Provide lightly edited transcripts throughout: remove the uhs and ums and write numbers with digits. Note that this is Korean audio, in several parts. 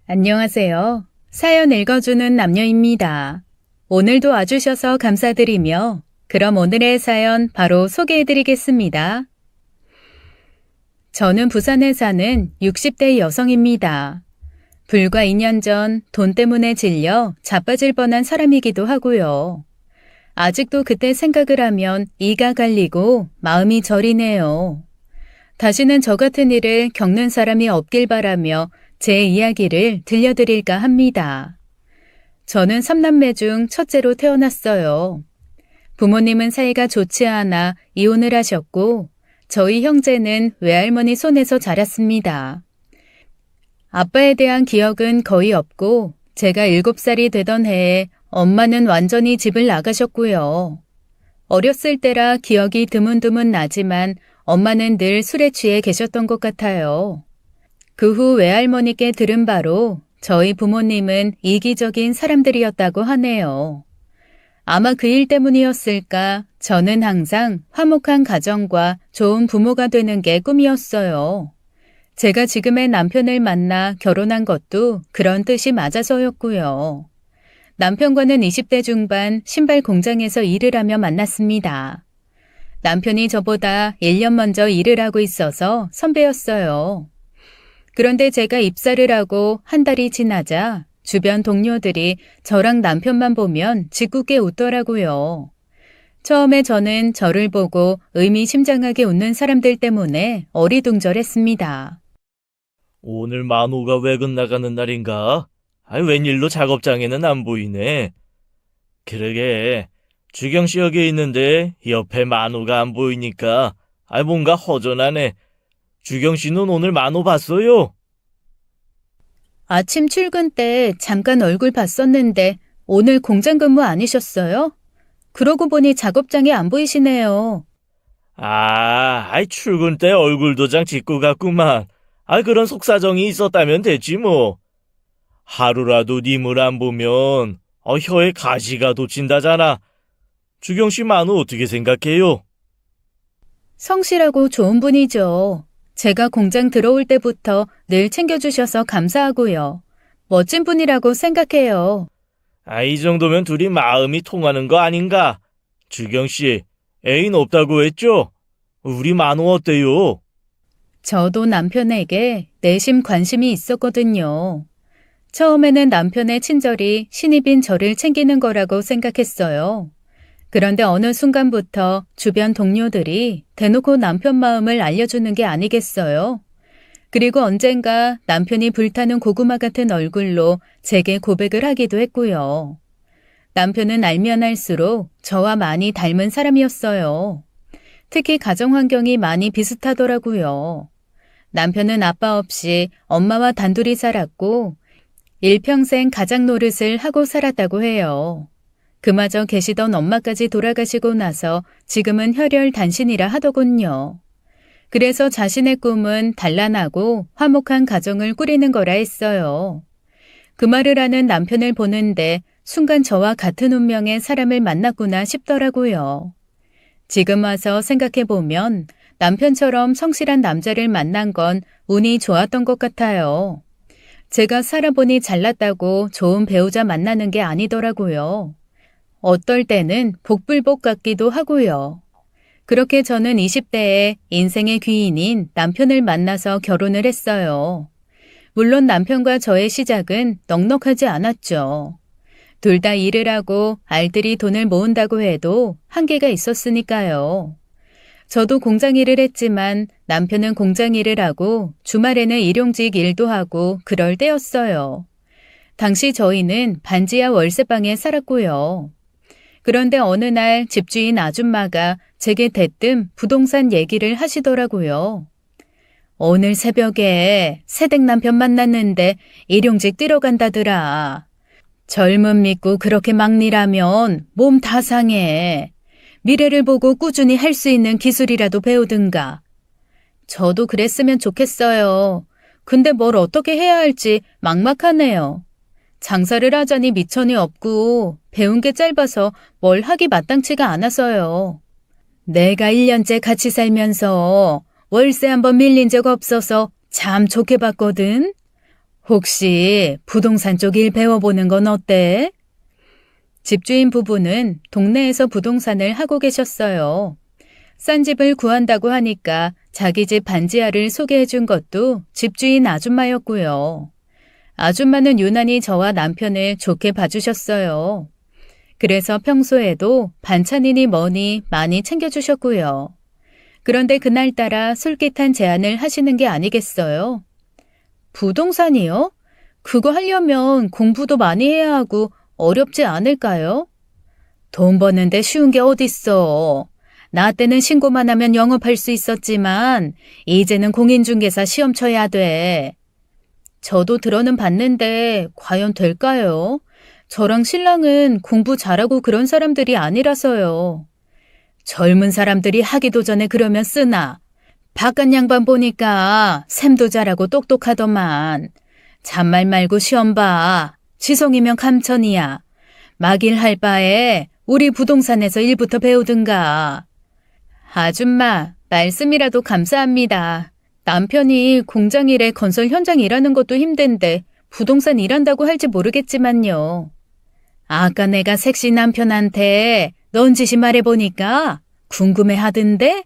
안녕하세요. 사연 읽어주는 남녀입니다. 오늘도 와주셔서 감사드리며 그럼 오늘의 사연 바로 소개해드리겠습니다. 저는 부산에 사는 60대 여성입니다. 불과 2년 전 돈 때문에 질려 자빠질 뻔한 사람이기도 하고요. 아직도 그때 생각을 하면 이가 갈리고 마음이 저리네요. 다시는 저 같은 일을 겪는 사람이 없길 바라며 제 이야기를 들려드릴까 합니다. 저는 3남매 중 첫째로 태어났어요. 부모님은 사이가 좋지 않아 이혼을 하셨고 저희 형제는 외할머니 손에서 자랐습니다. 아빠에 대한 기억은 거의 없고 제가 7살이 되던 해에 엄마는 완전히 집을 나가셨고요. 어렸을 때라 기억이 드문드문 나지만 엄마는 늘 술에 취해 계셨던 것 같아요. 그 후 외할머니께 들은 바로 저희 부모님은 이기적인 사람들이었다고 하네요. 아마 그 일 때문이었을까 저는 항상 화목한 가정과 좋은 부모가 되는 게 꿈이었어요. 제가 지금의 남편을 만나 결혼한 것도 그런 뜻이 맞아서였고요. 남편과는 20대 중반 신발 공장에서 일을 하며 만났습니다. 남편이 저보다 1년 먼저 일을 하고 있어서 선배였어요. 그런데 제가 입사를 하고 한 달이 지나자 주변 동료들이 저랑 남편만 보면 짓궂게 웃더라고요. 처음에 저는 저를 보고 의미심장하게 웃는 사람들 때문에 어리둥절했습니다. 오늘 만호가 외근 나가는 날인가? 웬일로 작업장에는 안 보이네. 그러게, 주경씨 여기 있는데 옆에 만호가 안 보이니까 뭔가 허전하네. 주경씨는 오늘 만호 봤어요? 아침 출근 때 잠깐 얼굴 봤었는데 오늘 공장 근무 아니셨어요? 그러고 보니 작업장에 안 보이시네요. 출근 때 얼굴 도장 찍고 갔구만. 그런 속사정이 있었다면 됐지 뭐. 하루라도 님을 안 보면 혀에 가시가 돋친다잖아. 주경씨 만호 어떻게 생각해요? 성실하고 좋은 분이죠. 제가 공장 들어올 때부터 늘 챙겨주셔서 감사하고요. 멋진 분이라고 생각해요. 이 정도면 둘이 마음이 통하는 거 아닌가? 주경씨, 애인 없다고 했죠? 우리 만호 어때요? 저도 남편에게 내심 관심이 있었거든요. 처음에는 남편의 친절이 신입인 저를 챙기는 거라고 생각했어요. 그런데 어느 순간부터 주변 동료들이 대놓고 남편 마음을 알려주는 게 아니겠어요? 그리고 언젠가 남편이 불타는 고구마 같은 얼굴로 제게 고백을 하기도 했고요. 남편은 알면 알수록 저와 많이 닮은 사람이었어요. 특히 가정 환경이 많이 비슷하더라고요. 남편은 아빠 없이 엄마와 단둘이 살았고 일평생 가장 노릇을 하고 살았다고 해요. 그마저 계시던 엄마까지 돌아가시고 나서 지금은 혈혈단신이라 하더군요. 그래서 자신의 꿈은 단란하고 화목한 가정을 꾸리는 거라 했어요. 그 말을 하는 남편을 보는데 순간 저와 같은 운명의 사람을 만났구나 싶더라고요. 지금 와서 생각해보면 남편처럼 성실한 남자를 만난 건 운이 좋았던 것 같아요. 제가 살아보니 잘났다고 좋은 배우자 만나는 게 아니더라고요. 어떨 때는 복불복 같기도 하고요. 그렇게 저는 20대에 인생의 귀인인 남편을 만나서 결혼을 했어요. 물론 남편과 저의 시작은 넉넉하지 않았죠. 둘 다 일을 하고 알뜰히 돈을 모은다고 해도 한계가 있었으니까요. 저도 공장 일을 했지만 남편은 공장 일을 하고 주말에는 일용직 일도 하고 그럴 때였어요. 당시 저희는 반지하 월세방에 살았고요. 그런데 어느 날 집주인 아줌마가 제게 대뜸 부동산 얘기를 하시더라고요. 오늘 새벽에 새댁 남편 만났는데 일용직 뛰러 간다더라. 젊음 믿고 그렇게 막리라면 몸 다 상해. 미래를 보고 꾸준히 할 수 있는 기술이라도 배우든가. 저도 그랬으면 좋겠어요. 근데 뭘 어떻게 해야 할지 막막하네요. 장사를 하자니 미천이 없고 배운 게 짧아서 뭘 하기 마땅치가 않아서요. 내가 1년째 같이 살면서 월세 한번 밀린 적 없어서 참 좋게 봤거든. 혹시 부동산 쪽 일 배워보는 건 어때? 집주인 부부는 동네에서 부동산을 하고 계셨어요. 싼 집을 구한다고 하니까 자기 집 반지하를 소개해 준 것도 집주인 아줌마였고요. 아줌마는 유난히 저와 남편을 좋게 봐주셨어요. 그래서 평소에도 반찬이니 뭐니 많이 챙겨주셨고요. 그런데 그날따라 솔깃한 제안을 하시는 게 아니겠어요? 부동산이요? 그거 하려면 공부도 많이 해야 하고 어렵지 않을까요? 돈 버는데 쉬운 게 어딨어. 나 때는 신고만 하면 영업할 수 있었지만 이제는 공인중개사 시험 쳐야 돼. 저도 들어는 봤는데 과연 될까요? 저랑 신랑은 공부 잘하고 그런 사람들이 아니라서요. 젊은 사람들이 하기도 전에 그러면 쓰나. 바깥 양반 보니까 셈도 잘하고 똑똑하더만. 잔말 말고 시험 봐. 지성이면 감천이야. 막일 할 바에 우리 부동산에서 일부터 배우든가. 아줌마, 말씀이라도 감사합니다. 남편이 공장 일에 건설 현장 일하는 것도 힘든데 부동산 일한다고 할지 모르겠지만요. 아까 내가 섹시 남편한테 넌지시 말해보니까 궁금해 하던데?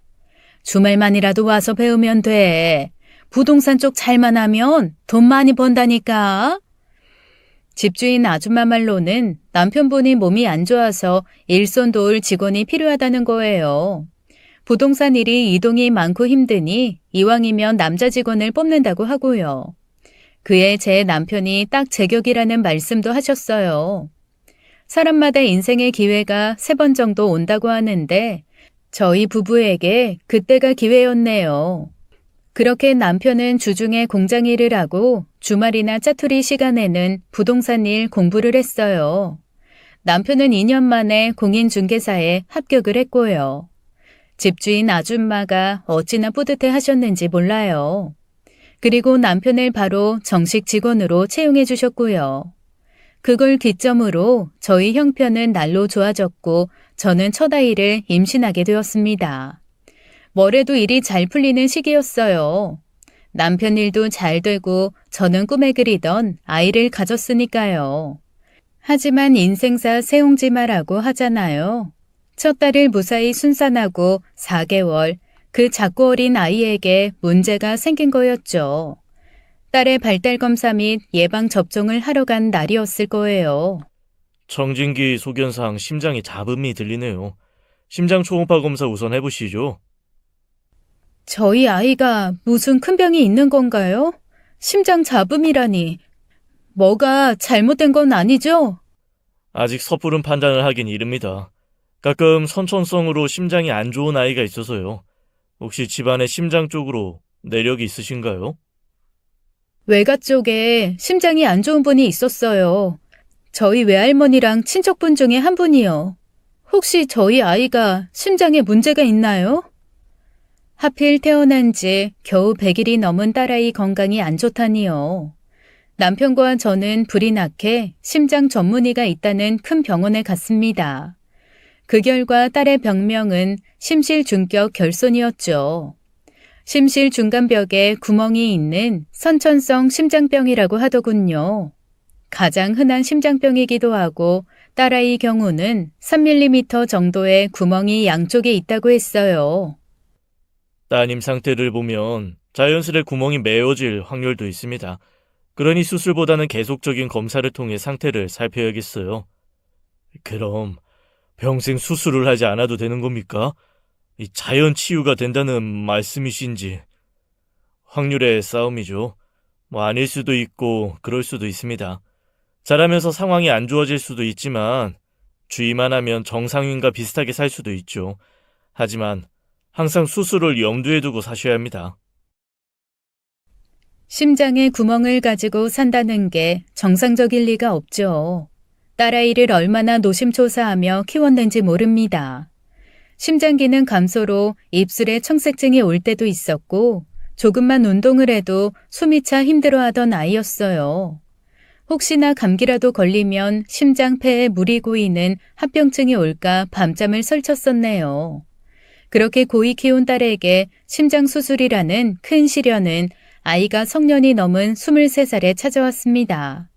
주말만이라도 와서 배우면 돼. 부동산 쪽 잘만 하면 돈 많이 번다니까. 집주인 아줌마 말로는 남편분이 몸이 안 좋아서 일손 도울 직원이 필요하다는 거예요. 부동산 일이 이동이 많고 힘드니 이왕이면 남자 직원을 뽑는다고 하고요. 그에 제 남편이 딱 제격이라는 말씀도 하셨어요. 사람마다 인생의 기회가 3번 정도 온다고 하는데 저희 부부에게 그때가 기회였네요. 그렇게 남편은 주중에 공장 일을 하고 주말이나 짜투리 시간에는 부동산 일 공부를 했어요. 남편은 2년 만에 공인중개사에 합격을 했고요. 집주인 아줌마가 어찌나 뿌듯해 하셨는지 몰라요. 그리고 남편을 바로 정식 직원으로 채용해 주셨고요. 그걸 기점으로 저희 형편은 날로 좋아졌고 저는 첫 아이를 임신하게 되었습니다. 뭐래도 일이 잘 풀리는 시기였어요. 남편 일도 잘 되고 저는 꿈에 그리던 아이를 가졌으니까요. 하지만 인생사 세옹지마라고 하잖아요. 첫 딸을 무사히 순산하고 4개월, 그 작고 어린 아이에게 문제가 생긴 거였죠. 딸의 발달 검사 및 예방 접종을 하러 간 날이었을 거예요. 청진기 소견상 심장에 잡음이 들리네요. 심장 초음파 검사 우선 해보시죠. 저희 아이가 무슨 큰 병이 있는 건가요? 심장 잡음이라니. 뭐가 잘못된 건 아니죠? 아직 섣부른 판단을 하긴 이릅니다. 가끔 선천성으로 심장이 안 좋은 아이가 있어서요. 혹시 집안에 심장 쪽으로 내력이 있으신가요? 외가 쪽에 심장이 안 좋은 분이 있었어요. 저희 외할머니랑 친척분 중에 한 분이요. 혹시 저희 아이가 심장에 문제가 있나요? 하필 태어난 지 겨우 100일이 넘은 딸아이 건강이 안 좋다니요. 남편과 저는 불이 나게 심장 전문의가 있다는 큰 병원에 갔습니다. 그 결과 딸의 병명은 심실중격 결손이었죠. 심실 중간벽에 구멍이 있는 선천성 심장병이라고 하더군요. 가장 흔한 심장병이기도 하고 딸아이 경우는 3mm 정도의 구멍이 양쪽에 있다고 했어요. 따님 상태를 보면 자연스레 구멍이 메워질 확률도 있습니다. 그러니 수술보다는 계속적인 검사를 통해 상태를 살펴야겠어요. 그럼 평생 수술을 하지 않아도 되는 겁니까? 자연 치유가 된다는 말씀이신지. 확률의 싸움이죠. 아닐 수도 있고 그럴 수도 있습니다. 자라면서 상황이 안 좋아질 수도 있지만 주의만 하면 정상인과 비슷하게 살 수도 있죠. 하지만 항상 수술을 염두에 두고 사셔야 합니다. 심장에 구멍을 가지고 산다는 게 정상적일 리가 없죠. 딸아이를 얼마나 노심초사하며 키웠는지 모릅니다. 심장 기능 감소로 입술에 청색증이 올 때도 있었고 조금만 운동을 해도 숨이 차 힘들어하던 아이였어요. 혹시나 감기라도 걸리면 심장폐에 물이 고이는 합병증이 올까 밤잠을 설쳤었네요. 그렇게 고이 키운 딸에게 심장 수술이라는 큰 시련은 아이가 성년이 넘은 23살에 찾아왔습니다.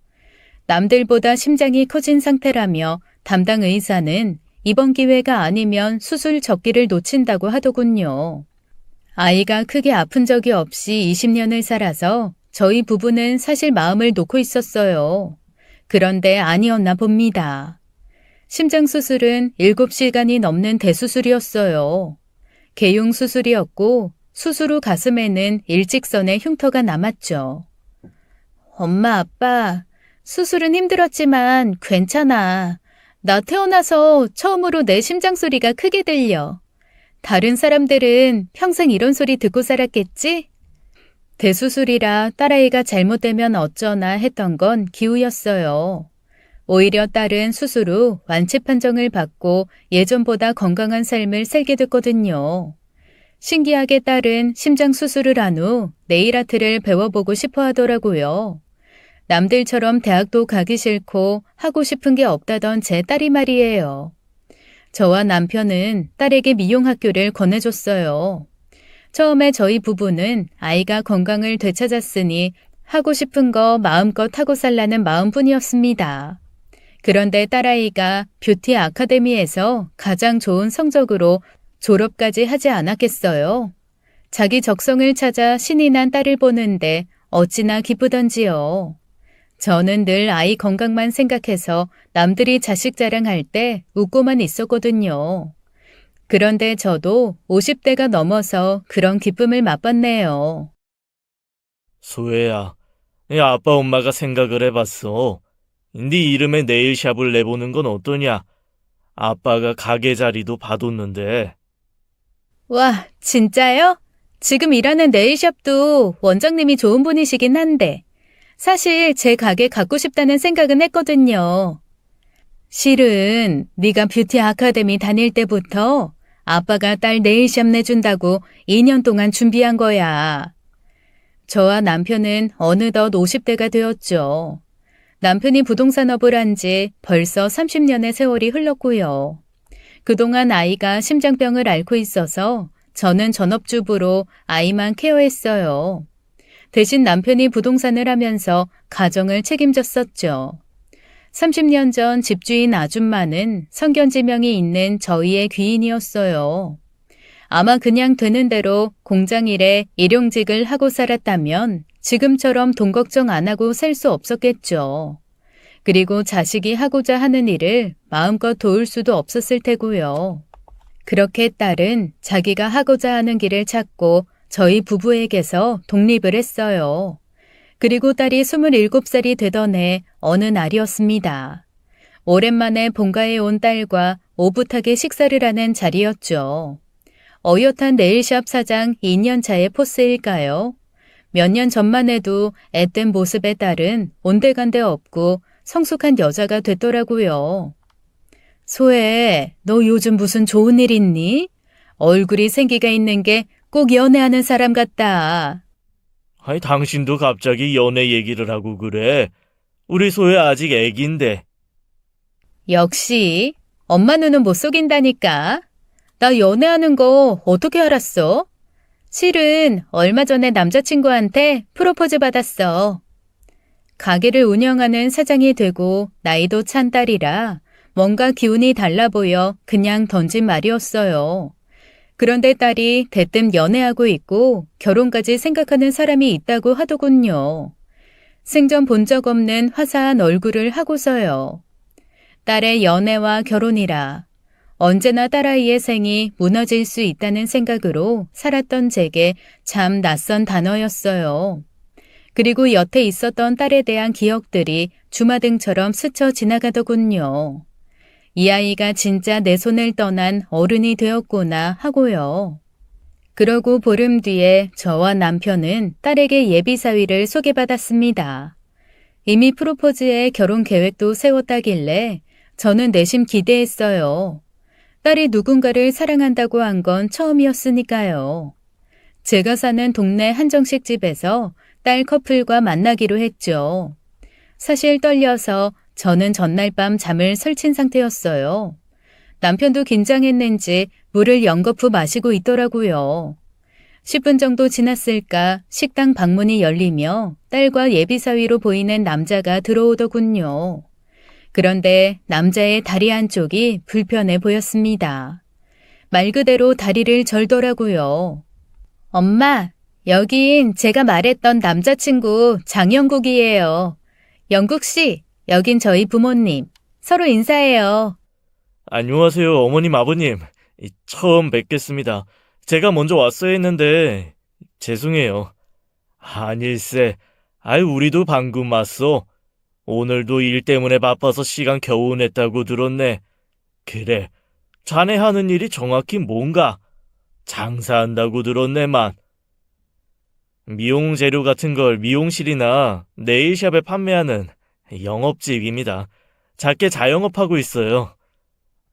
남들보다 심장이 커진 상태라며 담당 의사는 이번 기회가 아니면 수술 적기를 놓친다고 하더군요. 아이가 크게 아픈 적이 없이 20년을 살아서 저희 부부는 사실 마음을 놓고 있었어요. 그런데 아니었나 봅니다. 심장 수술은 7시간이 넘는 대수술이었어요. 개용 수술이었고 수술 후 가슴에는 일직선의 흉터가 남았죠. 엄마, 아빠, 수술은 힘들었지만 괜찮아. 나 태어나서 처음으로 내 심장 소리가 크게 들려. 다른 사람들은 평생 이런 소리 듣고 살았겠지? 대수술이라 딸아이가 잘못되면 어쩌나 했던 건 기우였어요. 오히려 딸은 수술 후 완치 판정을 받고 예전보다 건강한 삶을 살게 됐거든요. 신기하게 딸은 심장 수술을 한 후 네일 아트를 배워보고 싶어 하더라고요. 남들처럼 대학도 가기 싫고 하고 싶은 게 없다던 제 딸이 말이에요. 저와 남편은 딸에게 미용학교를 권해줬어요. 처음에 저희 부부는 아이가 건강을 되찾았으니 하고 싶은 거 마음껏 하고 살라는 마음뿐이었습니다. 그런데 딸아이가 뷰티 아카데미에서 가장 좋은 성적으로 졸업까지 하지 않았겠어요? 자기 적성을 찾아 신이 난 딸을 보는데 어찌나 기쁘던지요. 저는 늘 아이 건강만 생각해서 남들이 자식 자랑할 때 웃고만 있었거든요. 그런데 저도 50대가 넘어서 그런 기쁨을 맛봤네요. 소혜야, 아빠 엄마가 생각을 해봤어. 네 이름에 네일샵을 내보는 건 어떠냐? 아빠가 가게 자리도 봐뒀는데. 와, 진짜요? 지금 일하는 네일샵도 원장님이 좋은 분이시긴 한데 사실 제 가게 갖고 싶다는 생각은 했거든요. 실은 네가 뷰티 아카데미 다닐 때부터 아빠가 딸 네일샵 내준다고 2년 동안 준비한 거야. 저와 남편은 어느덧 50대가 되었죠. 남편이 부동산업을 한 지 벌써 30년의 세월이 흘렀고요. 그동안 아이가 심장병을 앓고 있어서 저는 전업주부로 아이만 케어했어요. 대신 남편이 부동산을 하면서 가정을 책임졌었죠. 30년 전 집주인 아줌마는 성견지명이 있는 저희의 귀인이었어요. 아마 그냥 되는 대로 공장 일에 일용직을 하고 살았다면 지금처럼 돈 걱정 안 하고 살 수 없었겠죠. 그리고 자식이 하고자 하는 일을 마음껏 도울 수도 없었을 테고요. 그렇게 딸은 자기가 하고자 하는 길을 찾고 저희 부부에게서 독립을 했어요. 그리고 딸이 27살이 되던 해 어느 날이었습니다. 오랜만에 본가에 온 딸과 오붓하게 식사를 하는 자리였죠. 어엿한 네일샵 사장 2년 차의 포스일까요? 몇 년 전만 해도 앳된 모습의 딸은 온데간데 없고 성숙한 여자가 됐더라고요. 소혜, 너 요즘 무슨 좋은 일 있니? 얼굴이 생기가 있는 게 꼭 연애하는 사람 같다. 아니, 당신도 갑자기 연애 얘기를 하고 그래. 우리 소혜 아직 애기인데. 역시 엄마 눈은 못 속인다니까. 나 연애하는 거 어떻게 알았어? 실은 얼마 전에 남자친구한테 프로포즈 받았어. 가게를 운영하는 사장이 되고 나이도 찬 딸이라 뭔가 기운이 달라 보여 그냥 던진 말이었어요. 그런데 딸이 대뜸 연애하고 있고 결혼까지 생각하는 사람이 있다고 하더군요. 생전 본 적 없는 화사한 얼굴을 하고서요. 딸의 연애와 결혼이라 언제나 딸아이의 생이 무너질 수 있다는 생각으로 살았던 제게 참 낯선 단어였어요. 그리고 여태 있었던 딸에 대한 기억들이 주마등처럼 스쳐 지나가더군요. 이 아이가 진짜 내 손을 떠난 어른이 되었구나 하고요. 그러고 보름 뒤에 저와 남편은 딸에게 예비사위를 소개받았습니다. 이미 프로포즈에 결혼 계획도 세웠다길래 저는 내심 기대했어요. 딸이 누군가를 사랑한다고 한 건 처음이었으니까요. 제가 사는 동네 한정식 집에서 딸 커플과 만나기로 했죠. 사실 떨려서 저는 전날 밤 잠을 설친 10분 정도 지났을까 식당 방문이 열리며 딸과 예비사위로 보이는 남자가 들어오더군요. 그런데 남자의 다리 한쪽이 불편해 보였습니다. 말 그대로 다리를 절더라고요. 엄마, 여긴 제가 말했던 남자친구 장영국이에요. 영국 씨, 여긴 저희 부모님. 서로 인사해요. 안녕하세요, 어머님, 아버님. 처음 뵙겠습니다. 제가 먼저 왔어야 했는데, 죄송해요. 아닐세. 우리도 방금 왔어. 오늘도 일 때문에 바빠서 시간 겨우 냈다고 들었네. 그래, 자네 하는 일이 정확히 뭔가? 장사한다고 들었네만. 미용 재료 같은 걸 미용실이나 네일샵에 판매하는 영업직입니다. 작게 자영업하고 있어요.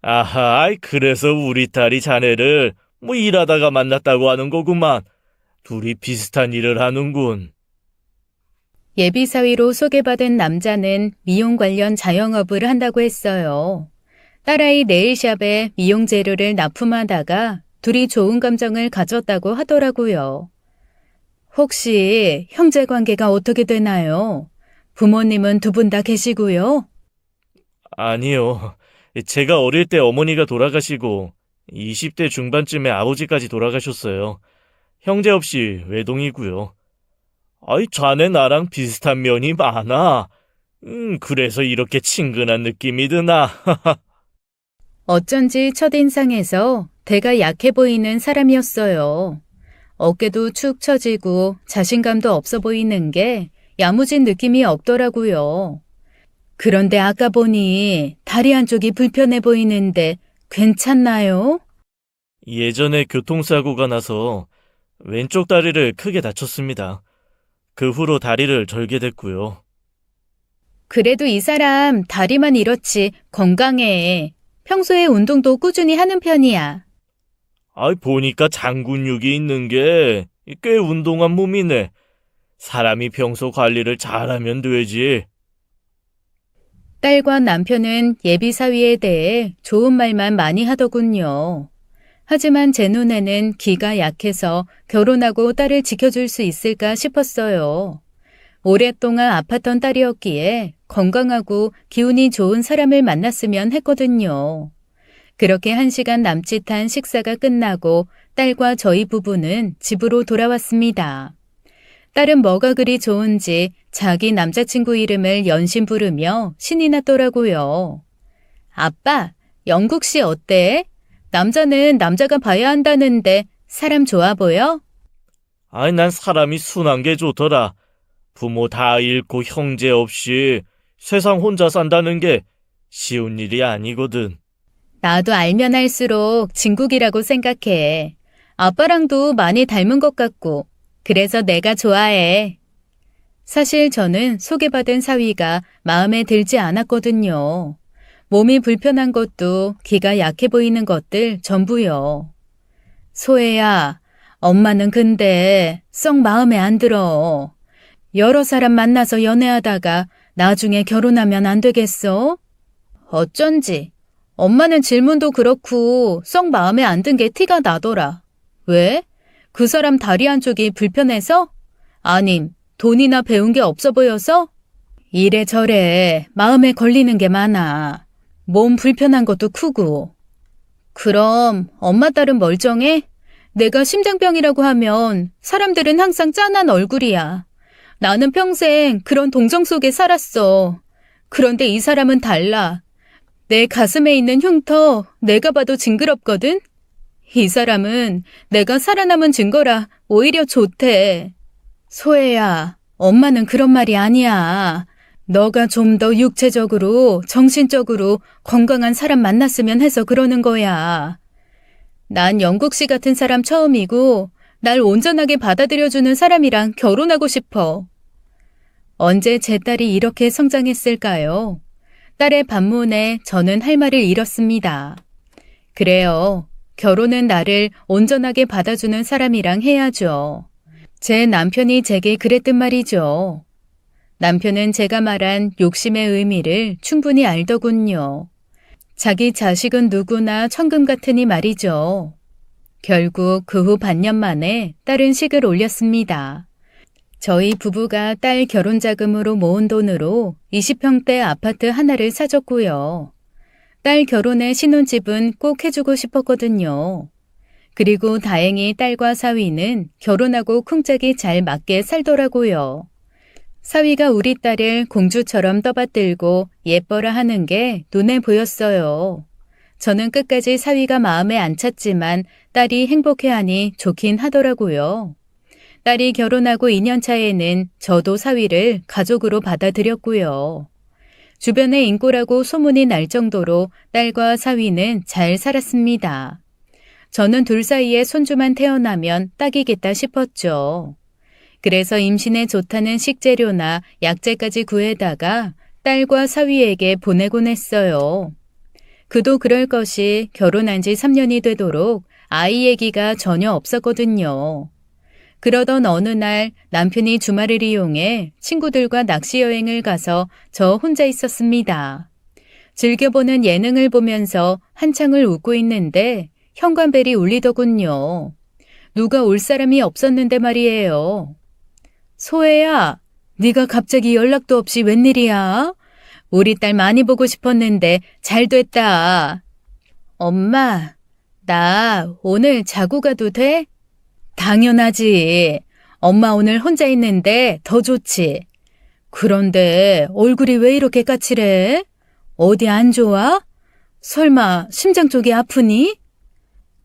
아하, 그래서 우리 딸이 자네를 일하다가 만났다고 하는 거구만. 둘이 비슷한 일을 하는군. 예비사위로 소개받은 남자는 미용 관련 자영업을 한다고 했어요. 딸아이 네일샵에 미용 재료를 납품하다가 둘이 좋은 감정을 가졌다고 하더라고요. 혹시 형제 관계가 어떻게 되나요? 부모님은 두 분 다 계시고요? 아니요. 제가 어릴 때 어머니가 돌아가시고 20대 중반쯤에 아버지까지 돌아가셨어요. 형제 없이 외동이고요. 자네 나랑 비슷한 면이 많아. 그래서 이렇게 친근한 느낌이 드나? 어쩐지 첫인상에서 대가 약해 보이는 사람이었어요. 어깨도 축 처지고 자신감도 없어 보이는 게 야무진 느낌이 없더라고요. 그런데 아까 보니 다리 한쪽이 불편해 보이는데 괜찮나요? 예전에 교통사고가 나서 왼쪽 다리를 크게 다쳤습니다. 그 후로 다리를 절게 됐고요. 그래도 이 사람 다리만 이렇지 건강해. 평소에 운동도 꾸준히 하는 편이야. 보니까 장근육이 있는 게 꽤 운동한 몸이네. 사람이 평소 관리를 잘하면 되지. 딸과 남편은 예비사위에 대해 좋은 말만 많이 하더군요. 하지만 제 눈에는 기가 약해서 결혼하고 딸을 지켜줄 수 있을까 싶었어요. 오랫동안 아팠던 딸이었기에 건강하고 기운이 좋은 사람을 만났으면 했거든요. 그렇게 1시간 남짓한 식사가 끝나고 딸과 저희 부부는 집으로 돌아왔습니다. 딸은 뭐가 그리 좋은지 자기 남자친구 이름을 연신 부르며 신이 났더라고요. 아빠, 영국 씨 어때? 남자는 남자가 봐야 한다는데 사람 좋아 보여? 난 사람이 순한 게 좋더라. 부모 다 잃고 형제 없이 세상 혼자 산다는 게 쉬운 일이 아니거든. 나도 알면 알수록 진국이라고 생각해. 아빠랑도 많이 닮은 것 같고, 그래서 내가 좋아해. 사실 저는 소개받은 사위가 마음에 들지 않았거든요. 몸이 불편한 것도 기가 약해 보이는 것들 전부요. 소혜야, 엄마는 근데 썩 마음에 안 들어. 여러 사람 만나서 연애하다가 나중에 결혼하면 안 되겠어? 어쩐지 엄마는 질문도 그렇고 썩 마음에 안 든 게 티가 나더라. 왜? 그 사람 다리 한쪽이 불편해서? 아님 돈이나 배운 게 없어 보여서? 이래저래 마음에 걸리는 게 많아. 몸 불편한 것도 크고. 그럼 엄마 딸은 멀쩡해? 내가 심장병이라고 하면 사람들은 항상 짠한 얼굴이야. 나는 평생 그런 동정 속에 살았어. 그런데 이 사람은 달라. 내 가슴에 있는 흉터 내가 봐도 징그럽거든? 이 사람은 내가 살아남은 증거라 오히려 좋대. 소혜야, 엄마는 그런 말이 아니야. 너가 좀 더 육체적으로, 정신적으로 건강한 사람 만났으면 해서 그러는 거야. 난 영국 씨 같은 사람 처음이고 날 온전하게 받아들여주는 사람이랑 결혼하고 싶어. 언제 제 딸이 이렇게 성장했을까요? 딸의 반문에 저는 할 말을 잃었습니다. 그래요. 결혼은 나를 온전하게 받아주는 사람이랑 해야죠. 제 남편이 제게 그랬단 말이죠. 남편은 제가 말한 욕심의 의미를 충분히 알더군요. 자기 자식은 누구나 천금 같으니 말이죠. 결국 그 후 반년 만에 딸은 식을 올렸습니다. 저희 부부가 딸 결혼 자금으로 모은 돈으로 20평대 아파트 하나를 사줬고요. 딸 결혼에 신혼집은 꼭 해주고 싶었거든요. 그리고 다행히 딸과 사위는 결혼하고 쿵짝이 잘 맞게 살더라고요. 사위가 우리 딸을 공주처럼 떠받들고 예뻐라 하는 게 눈에 보였어요. 저는 끝까지 사위가 마음에 안 찼지만 딸이 행복해하니 좋긴 하더라고요. 딸이 결혼하고 2년 차에는 저도 사위를 가족으로 받아들였고요. 주변에 인꼬라고 소문이 날 정도로 딸과 사위는 잘 살았습니다. 저는 둘 사이에 손주만 태어나면 딱이겠다 싶었죠. 그래서 임신에 좋다는 식재료나 약재까지 구해다가 딸과 사위에게 보내곤 했어요. 그도 그럴 것이 결혼한 지 3년이 되도록 아이 얘기가 전혀 없었거든요. 그러던 어느 날 남편이 주말을 이용해 친구들과 낚시 여행을 가서 저 혼자 있었습니다. 즐겨보는 예능을 보면서 한창을 웃고 있는데 현관벨이 울리더군요. 누가 올 사람이 없었는데 말이에요. 소혜야, 네가 갑자기 연락도 없이 웬일이야? 우리 딸 많이 보고 싶었는데 잘 됐다. 엄마, 나 오늘 자고 가도 돼? 당연하지. 엄마 오늘 혼자 있는데 더 좋지. 그런데 얼굴이 왜 이렇게 까칠해? 어디 안 좋아? 설마 심장 쪽이 아프니?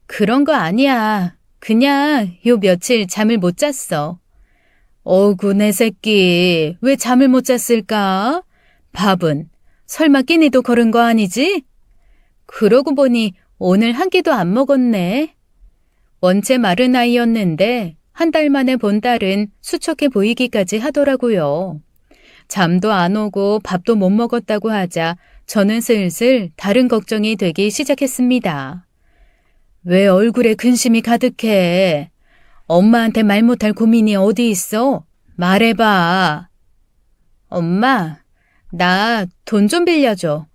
그런 거 아니야. 그냥 요 며칠 잠을 못 잤어. 어구, 내 새끼. 왜 잠을 못 잤을까? 밥은 설마 끼니도 거른 거 아니지? 그러고 보니 오늘 한 끼도 안 먹었네. 원체 마른 아이였는데 한 달 만에 본 딸은 수척해 보이기까지 하더라고요. 잠도 안 오고 밥도 못 먹었다고 하자 저는 슬슬 다른 걱정이 되기 시작했습니다. 왜 얼굴에 근심이 가득해? 엄마한테 말 못할 고민이 어디 있어? 말해봐. 엄마, 나 돈 좀 빌려줘.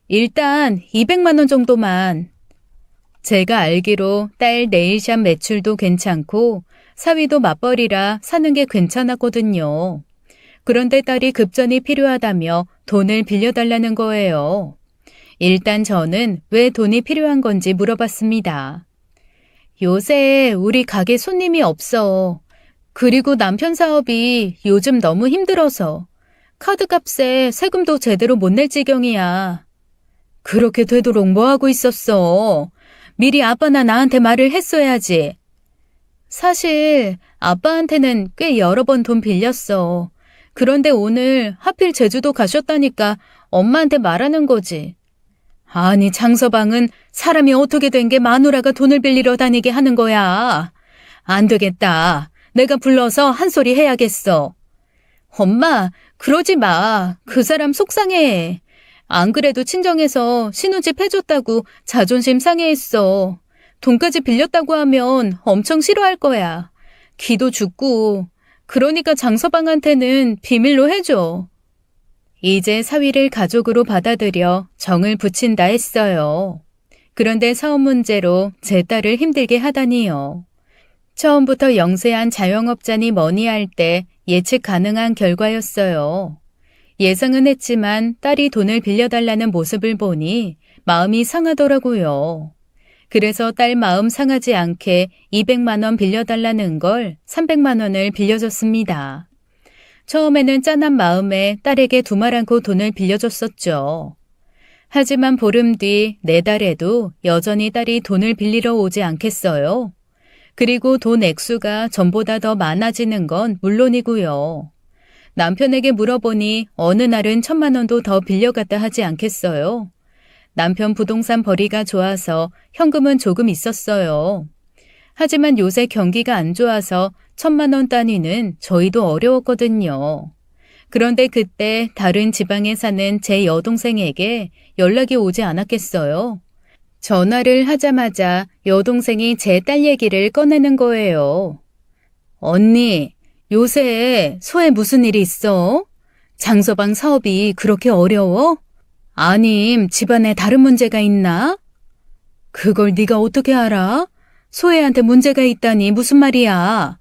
일단 200만 원 정도만. 제가 알기로 딸 네일샵 매출도 괜찮고 사위도 맞벌이라 사는 게 괜찮았거든요. 그런데 딸이 급전이 필요하다며 돈을 빌려달라는 거예요. 일단 저는 왜 돈이 필요한 건지 물어봤습니다. 요새 우리 가게 손님이 없어. 그리고 남편 사업이 요즘 너무 힘들어서 카드값에 세금도 제대로 못 낼 지경이야. 그렇게 되도록 뭐 하고 있었어? 미리 아빠나 나한테 말을 했어야지. 사실 아빠한테는 꽤 여러 번 돈 빌렸어. 그런데 오늘 하필 제주도 가셨다니까 엄마한테 말하는 거지. 아니, 장서방은 사람이 어떻게 된 게 마누라가 돈을 빌리러 다니게 하는 거야. 안 되겠다. 내가 불러서 한 소리 해야겠어. 엄마, 그러지 마. 그 사람 속상해. 안 그래도 친정에서 신혼집 해줬다고 자존심 상해했어. 돈까지 빌렸다고 하면 엄청 싫어할 거야. 기도 죽고. 그러니까 장서방한테는 비밀로 해줘. 이제 사위를 가족으로 받아들여 정을 붙인다 했어요. 그런데 사업 문제로 제 딸을 힘들게 하다니요. 처음부터 영세한 자영업자니 뭐니 할 때 예측 가능한 결과였어요. 예상은 했지만 딸이 돈을 빌려달라는 모습을 보니 마음이 상하더라고요. 그래서 딸 마음 상하지 않게 200만 원 빌려달라는 걸 300만 원을 빌려줬습니다. 처음에는 짠한 마음에 딸에게 두말 않고 돈을 빌려줬었죠. 하지만 보름 뒤 4달에도 여전히 딸이 돈을 빌리러 오지 않겠어요. 그리고 돈 액수가 전보다 더 많아지는 건 물론이고요. 남편에게 물어보니 어느 날은 1,000만 원도 더 빌려갔다 하지 않겠어요. 남편 부동산 벌이가 좋아서 현금은 조금 있었어요. 하지만 요새 경기가 안 좋아서 1,000만 원 단위는 저희도 어려웠거든요. 그런데 그때 다른 지방에 사는 제 여동생에게 연락이 오지 않았겠어요. 전화를 하자마자 여동생이 제 딸 얘기를 꺼내는 거예요. 언니, 요새 소에 무슨 일이 있어? 장서방 사업이 그렇게 어려워? 아님 집안에 다른 문제가 있나? 그걸 네가 어떻게 알아? 소혜한테 문제가 있다니 무슨 말이야?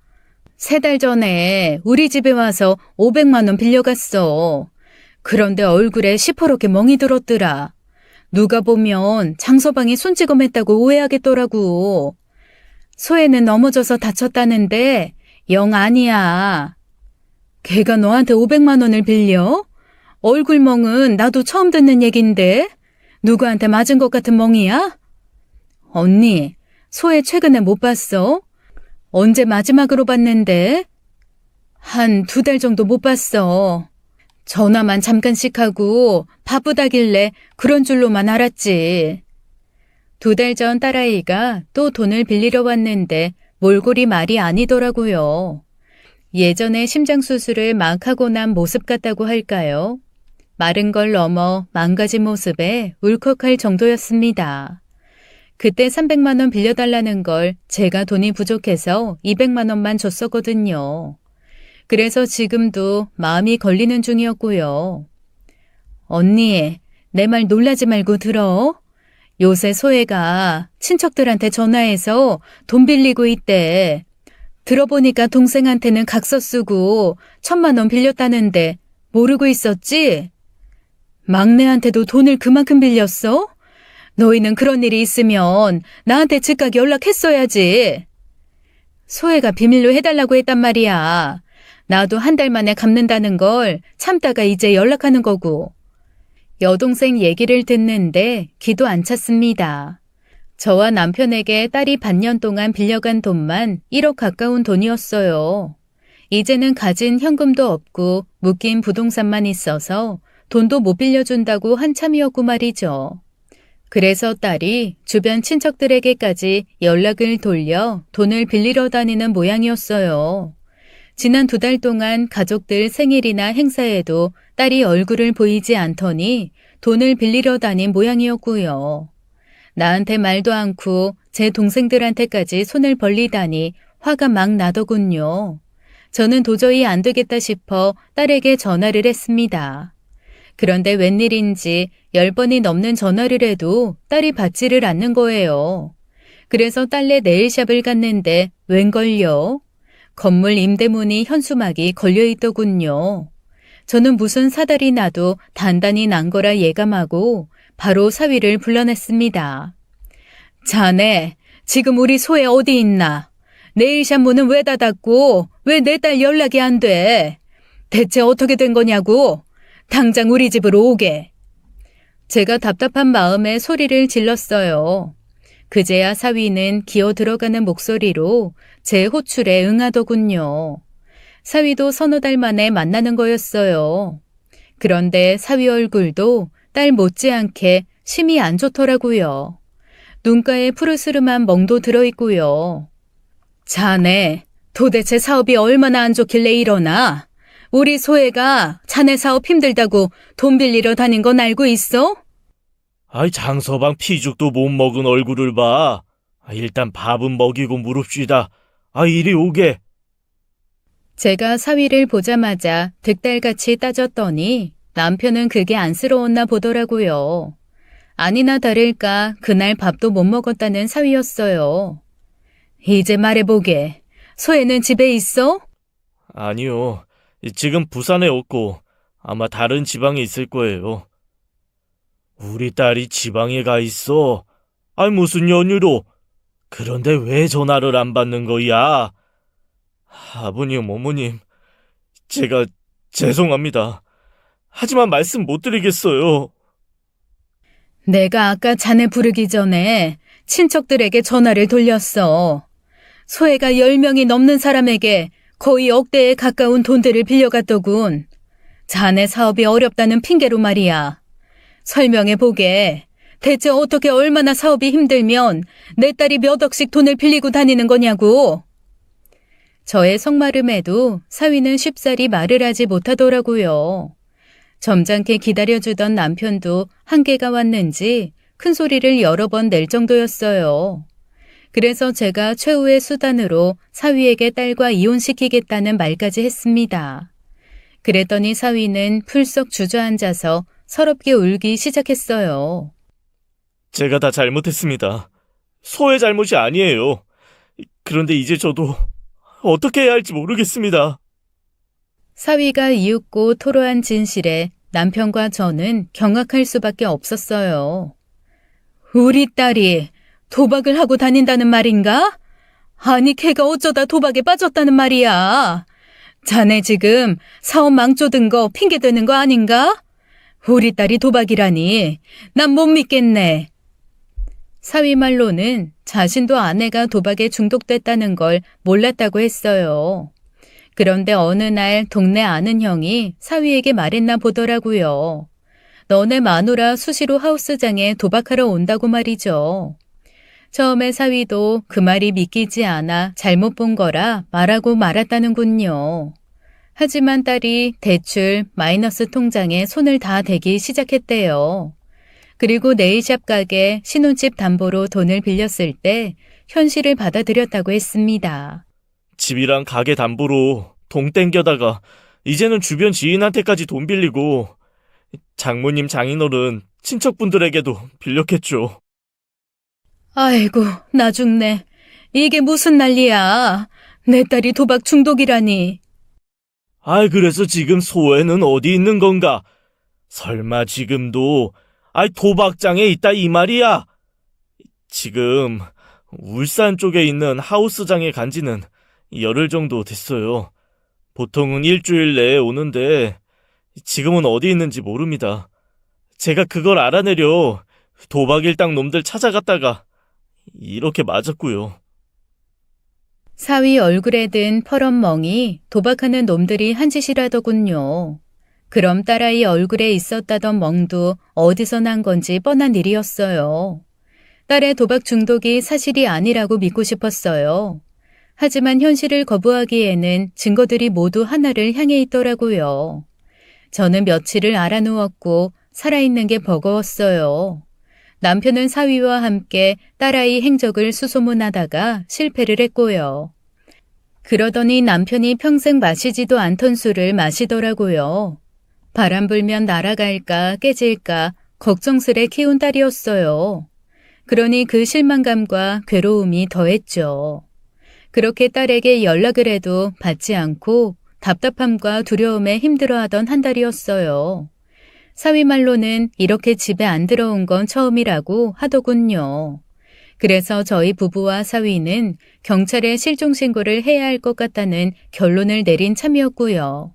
3달 전에 우리 집에 와서 500만 원 빌려갔어. 그런데 얼굴에 시퍼렇게 멍이 들었더라. 누가 보면 장서방이 손찌검했다고 오해하겠더라고. 소혜는 넘어져서 다쳤다는데 영 아니야. 걔가 너한테 500만 원을 빌려? 얼굴 멍은 나도 처음 듣는 얘긴데 누구한테 맞은 것 같은 멍이야? 언니, 소혜 최근에 못 봤어? 언제 마지막으로 봤는데? 한 2달 정도 못 봤어. 전화만 잠깐씩 하고 바쁘다길래 그런 줄로만 알았지. 2달 전 딸아이가 또 돈을 빌리러 왔는데 몰골이 말이 아니더라고요. 예전에 심장수술을 막 하고 난 모습 같다고 할까요? 마른 걸 넘어 망가진 모습에 울컥할 정도였습니다. 그때 300만 원 빌려달라는 걸 제가 돈이 부족해서 200만 원만 줬었거든요. 그래서 지금도 마음이 걸리는 중이었고요. 언니, 내 말 놀라지 말고 들어. 요새 소혜가 친척들한테 전화해서 돈 빌리고 있대. 들어보니까 동생한테는 각서 쓰고 1,000만 원 빌렸다는데 모르고 있었지? 막내한테도 돈을 그만큼 빌렸어? 너희는 그런 일이 있으면 나한테 즉각 연락했어야지. 소혜가 비밀로 해달라고 했단 말이야. 나도 1달 만에 갚는다는 걸 참다가 이제 연락하는 거고. 여동생 얘기를 듣는데 기도 안 찼습니다. 저와 남편에게 딸이 반년 동안 빌려간 돈만 1억 가까운 돈이었어요. 이제는 가진 현금도 없고 묶인 부동산만 있어서 돈도 못 빌려준다고 한참이었고 말이죠. 그래서 딸이 주변 친척들에게까지 연락을 돌려 돈을 빌리러 다니는 모양이었어요. 지난 2달 동안 가족들 생일이나 행사에도 딸이 얼굴을 보이지 않더니 돈을 빌리러 다닌 모양이었고요. 나한테 말도 않고 제 동생들한테까지 손을 벌리다니 화가 막 나더군요. 저는 도저히 안 되겠다 싶어 딸에게 전화를 했습니다. 그런데 웬일인지 10번이 넘는 전화를 해도 딸이 받지를 않는 거예요. 그래서 딸네 네일샵을 갔는데 웬걸요? 건물 임대문이 현수막이 걸려있더군요. 저는 무슨 사달이 나도 단단히 난 거라 예감하고 바로 사위를 불러냈습니다. 자네, 지금 우리 소혜 어디 있나? 네일샵 문은 왜 닫았고 왜 내 딸 연락이 안 돼? 대체 어떻게 된 거냐고? 당장 우리 집으로 오게. 제가 답답한 마음에 소리를 질렀어요. 그제야 사위는 기어 들어가는 목소리로 제 호출에 응하더군요. 사위도 서너 달 만에 만나는 거였어요. 그런데 사위 얼굴도 딸 못지않게 심이 안 좋더라고요. 눈가에 푸르스름한 멍도 들어있고요. 자네, 도대체 사업이 얼마나 안 좋길래 이러나? 우리 소혜가 자네 사업 힘들다고 돈 빌리러 다닌 건 알고 있어? 아이, 장서방 피죽도 못 먹은 얼굴을 봐. 일단 밥은 먹이고 물읍시다. 이리 오게. 제가 사위를 보자마자 득달같이 따졌더니 남편은 그게 안쓰러웠나 보더라고요. 아니나 다를까 그날 밥도 못 먹었다는 사위였어요. 이제 말해보게. 소혜는 집에 있어? 아니요. 지금 부산에 없고 아마 다른 지방에 있을 거예요. 우리 딸이 지방에 가 있어. 무슨 연유로? 그런데 왜 전화를 안 받는 거야? 아버님, 어머님, 제가 죄송합니다. 하지만 말씀 못 드리겠어요. 내가 아까 자네 부르기 전에 친척들에게 전화를 돌렸어. 소혜가 10명이 넘는 사람에게 거의 억대에 가까운 돈들을 빌려갔더군. 자네 사업이 어렵다는 핑계로 말이야. 설명해보게. 대체 어떻게 얼마나 사업이 힘들면 내 딸이 몇 억씩 돈을 빌리고 다니는 거냐고. 저의 속마름에도 사위는 쉽사리 말을 하지 못하더라고요. 점잖게 기다려주던 남편도 한계가 왔는지 큰 소리를 여러 번 낼 정도였어요. 그래서 제가 최후의 수단으로 사위에게 딸과 이혼시키겠다는 말까지 했습니다. 그랬더니 사위는 풀썩 주저앉아서 서럽게 울기 시작했어요. 제가 다 잘못했습니다. 소의 잘못이 아니에요. 그런데 이제 저도 어떻게 해야 할지 모르겠습니다. 사위가 이윽고 토로한 진실에 남편과 저는 경악할 수밖에 없었어요. 우리 딸이 도박을 하고 다닌다는 말인가? 아니, 걔가 어쩌다 도박에 빠졌다는 말이야. 자네 지금 사업 망조든 거 핑계대는 거 아닌가? 우리 딸이 도박이라니 난 못 믿겠네. 사위 말로는 자신도 아내가 도박에 중독됐다는 걸 몰랐다고 했어요. 그런데 어느 날 동네 아는 형이 사위에게 말했나 보더라고요. 너네 마누라 수시로 하우스장에 도박하러 온다고 말이죠. 처음에 사위도 그 말이 믿기지 않아 잘못 본 거라 말하고 말았다는군요. 하지만 딸이 대출 마이너스 통장에 손을 다 대기 시작했대요. 그리고 네일샵 가게 신혼집 담보로 돈을 빌렸을 때 현실을 받아들였다고 했습니다. 집이랑 가게 담보로 돈 땡겨다가 이제는 주변 지인한테까지 돈 빌리고 장모님 장인어른 친척분들에게도 빌렸겠죠. 아이고, 나 죽네. 이게 무슨 난리야. 내 딸이 도박 중독이라니. 그래서 지금 소애는 어디 있는 건가? 설마 지금도 도박장에 있다 이 말이야? 지금 울산 쪽에 있는 하우스장에 간 지는 열흘 정도 됐어요. 보통은 일주일 내에 오는데 지금은 어디 있는지 모릅니다. 제가 그걸 알아내려 도박 일당 놈들 찾아갔다가 이렇게 맞았고요. 사위 얼굴에 든 퍼런 멍이 도박하는 놈들이 한 짓이라더군요. 그럼 딸아이 얼굴에 있었다던 멍도 어디서 난 건지 뻔한 일이었어요. 딸의 도박 중독이 사실이 아니라고 믿고 싶었어요. 하지만 현실을 거부하기에는 증거들이 모두 하나를 향해 있더라고요. 저는 며칠을 알아누웠고 살아있는 게 버거웠어요. 남편은 사위와 함께 딸아이 행적을 수소문하다가 실패를 했고요. 그러더니 남편이 평생 마시지도 않던 술을 마시더라고요. 바람 불면 날아갈까 깨질까 걱정스레 키운 딸이었어요. 그러니 그 실망감과 괴로움이 더했죠. 그렇게 딸에게 연락을 해도 받지 않고 답답함과 두려움에 힘들어하던 한 달이었어요. 사위 말로는 이렇게 집에 안 들어온 건 처음이라고 하더군요. 그래서 저희 부부와 사위는 경찰에 실종 신고를 해야 할 것 같다는 결론을 내린 참이었고요.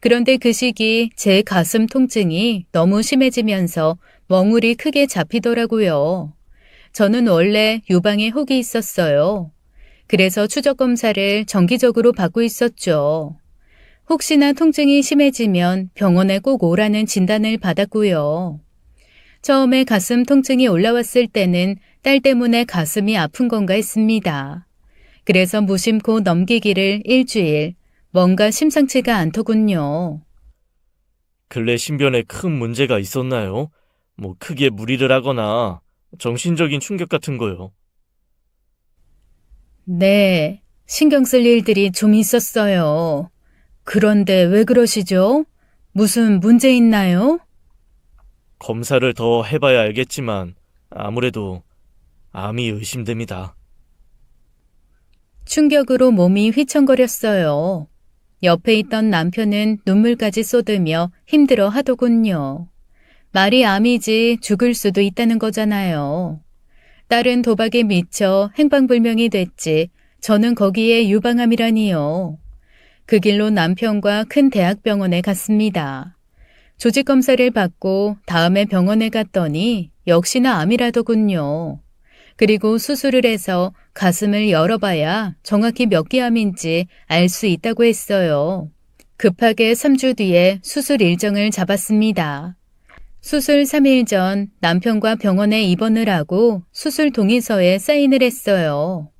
그런데 그 시기 제 가슴 통증이 너무 심해지면서 멍울이 크게 잡히더라고요. 저는 원래 유방에 혹이 있었어요. 그래서 추적 검사를 정기적으로 받고 있었죠. 혹시나 통증이 심해지면 병원에 꼭 오라는 진단을 받았고요. 처음에 가슴 통증이 올라왔을 때는 딸 때문에 가슴이 아픈 건가 했습니다. 그래서 무심코 넘기기를 일주일, 뭔가 심상치가 않더군요. 근래 신변에 큰 문제가 있었나요? 크게 무리를 하거나 정신적인 충격 같은 거요. 네, 신경 쓸 일들이 좀 있었어요. 그런데 왜 그러시죠? 무슨 문제 있나요? 검사를 더 해봐야 알겠지만 아무래도 암이 의심됩니다. 충격으로 몸이 휘청거렸어요. 옆에 있던 남편은 눈물까지 쏟으며 힘들어 하더군요. 말이 암이지 죽을 수도 있다는 거잖아요. 딸은 도박에 미쳐 행방불명이 됐지 저는 거기에 유방암이라니요. 그 길로 남편과 큰 대학병원에 갔습니다. 조직검사를 받고 다음에 병원에 갔더니 역시나 암이라더군요. 그리고 수술을 해서 가슴을 열어봐야 정확히 몇 기 암인지 알 수 있다고 했어요. 급하게 3주 뒤에 수술 일정을 잡았습니다. 수술 3일 전 남편과 병원에 입원을 하고 수술 동의서에 사인을 했어요.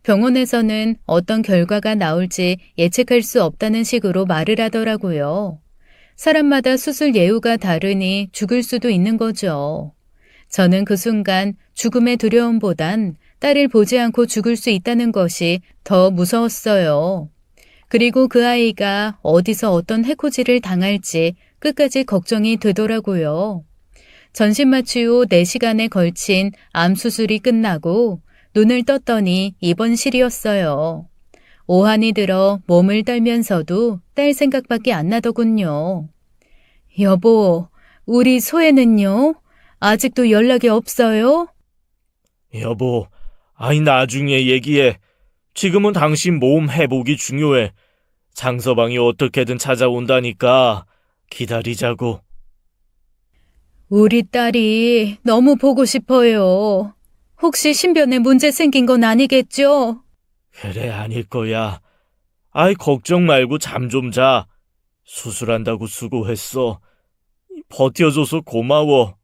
병원에서는 어떤 결과가 나올지 예측할 수 없다는 식으로 말을 하더라고요. 사람마다 수술 예후가 다르니 죽을 수도 있는 거죠. 저는 그 순간 죽음의 두려움보단 딸을 보지 않고 죽을 수 있다는 것이 더 무서웠어요. 그리고 그 아이가 어디서 어떤 해코지를 당할지 끝까지 걱정이 되더라고요. 전신마취 후 4시간에 걸친 암 수술이 끝나고 눈을 떴더니 입원실이었어요. 오한이 들어 몸을 떨면서도 딸 생각밖에 안 나더군요. 여보, 우리 소혜는요? 아직도 연락이 없어요? 여보, 아이 나중에 얘기해. 지금은 당신 몸 회복이 중요해. 장서방이 어떻게든 찾아온다니까 기다리자고. 우리 딸이 너무 보고 싶어요. 혹시 신변에 문제 생긴 건 아니겠죠? 그래, 아닐 거야. 아이 걱정 말고 잠 좀 자. 수술한다고 수고했어. 버텨줘서 고마워.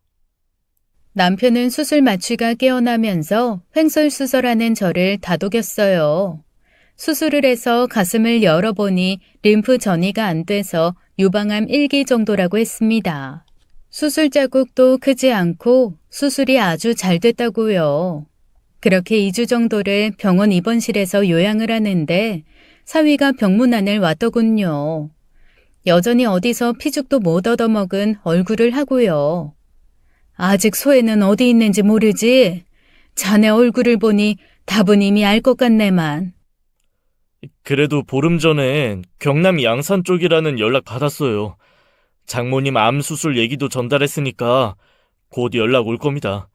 남편은 수술 마취가 깨어나면서 횡설수설하는 저를 다독였어요. 수술을 해서 가슴을 열어보니 림프 전이가 안 돼서 유방암 1기 정도라고 했습니다. 수술 자국도 크지 않고 수술이 아주 잘 됐다고요. 그렇게 2주 정도를 병원 입원실에서 요양을 하는데 사위가 병문안을 왔더군요. 여전히 어디서 피죽도 못 얻어먹은 얼굴을 하고요. 아직 소혜는 어디 있는지 모르지? 자네 얼굴을 보니 답은 이미 알 것 같네만. 그래도 보름 전엔 경남 양산 쪽이라는 연락 받았어요. 장모님 암 수술 얘기도 전달했으니까 곧 연락 올 겁니다.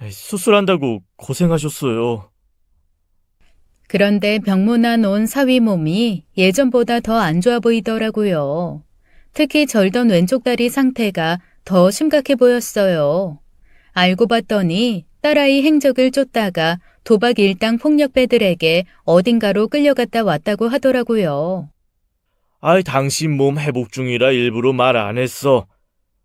수술한다고 고생하셨어요. 그런데 병문안 온 사위 몸이 예전보다 더 안 좋아 보이더라고요. 특히 절던 왼쪽 다리 상태가 더 심각해 보였어요. 알고 봤더니 딸아이 행적을 쫓다가 도박 일당 폭력배들에게 어딘가로 끌려갔다 왔다고 하더라고요. 아이 당신 몸 회복 중이라 일부러 말 안 했어.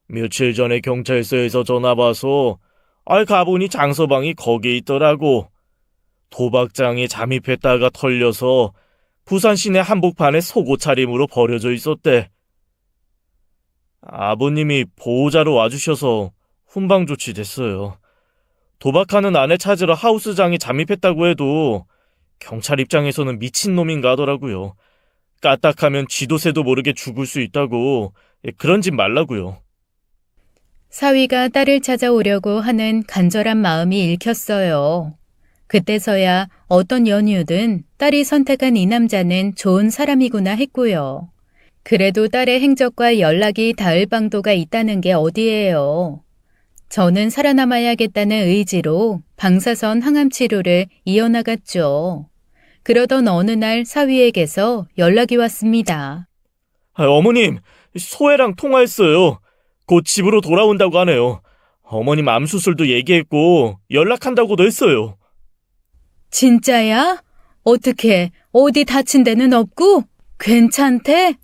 며칠 전에 경찰서에서 전화 와서 가보니 장서방이 거기에 있더라고. 도박장에 잠입했다가 털려서 부산 시내 한복판에 속옷 차림으로 버려져 있었대. 아버님이 보호자로 와주셔서 훈방 조치됐어요. 도박하는 아내 찾으러 하우스장에 잠입했다고 해도 경찰 입장에서는 미친놈인가 하더라고요. 까딱하면 쥐도 새도 모르게 죽을 수 있다고. 그런 짓 말라고요. 사위가 딸을 찾아오려고 하는 간절한 마음이 읽혔어요. 그때서야 어떤 연유든 딸이 선택한 이 남자는 좋은 사람이구나 했고요. 그래도 딸의 행적과 연락이 닿을 방도가 있다는 게 어디예요. 저는 살아남아야겠다는 의지로 방사선 항암 치료를 이어나갔죠. 그러던 어느 날 사위에게서 연락이 왔습니다. 어머님, 소혜랑 통화했어요. 곧 집으로 돌아온다고 하네요. 어머님 암 수술도 얘기했고 연락한다고도 했어요. 진짜야? 어떻게 어디 다친 데는 없고? 괜찮대?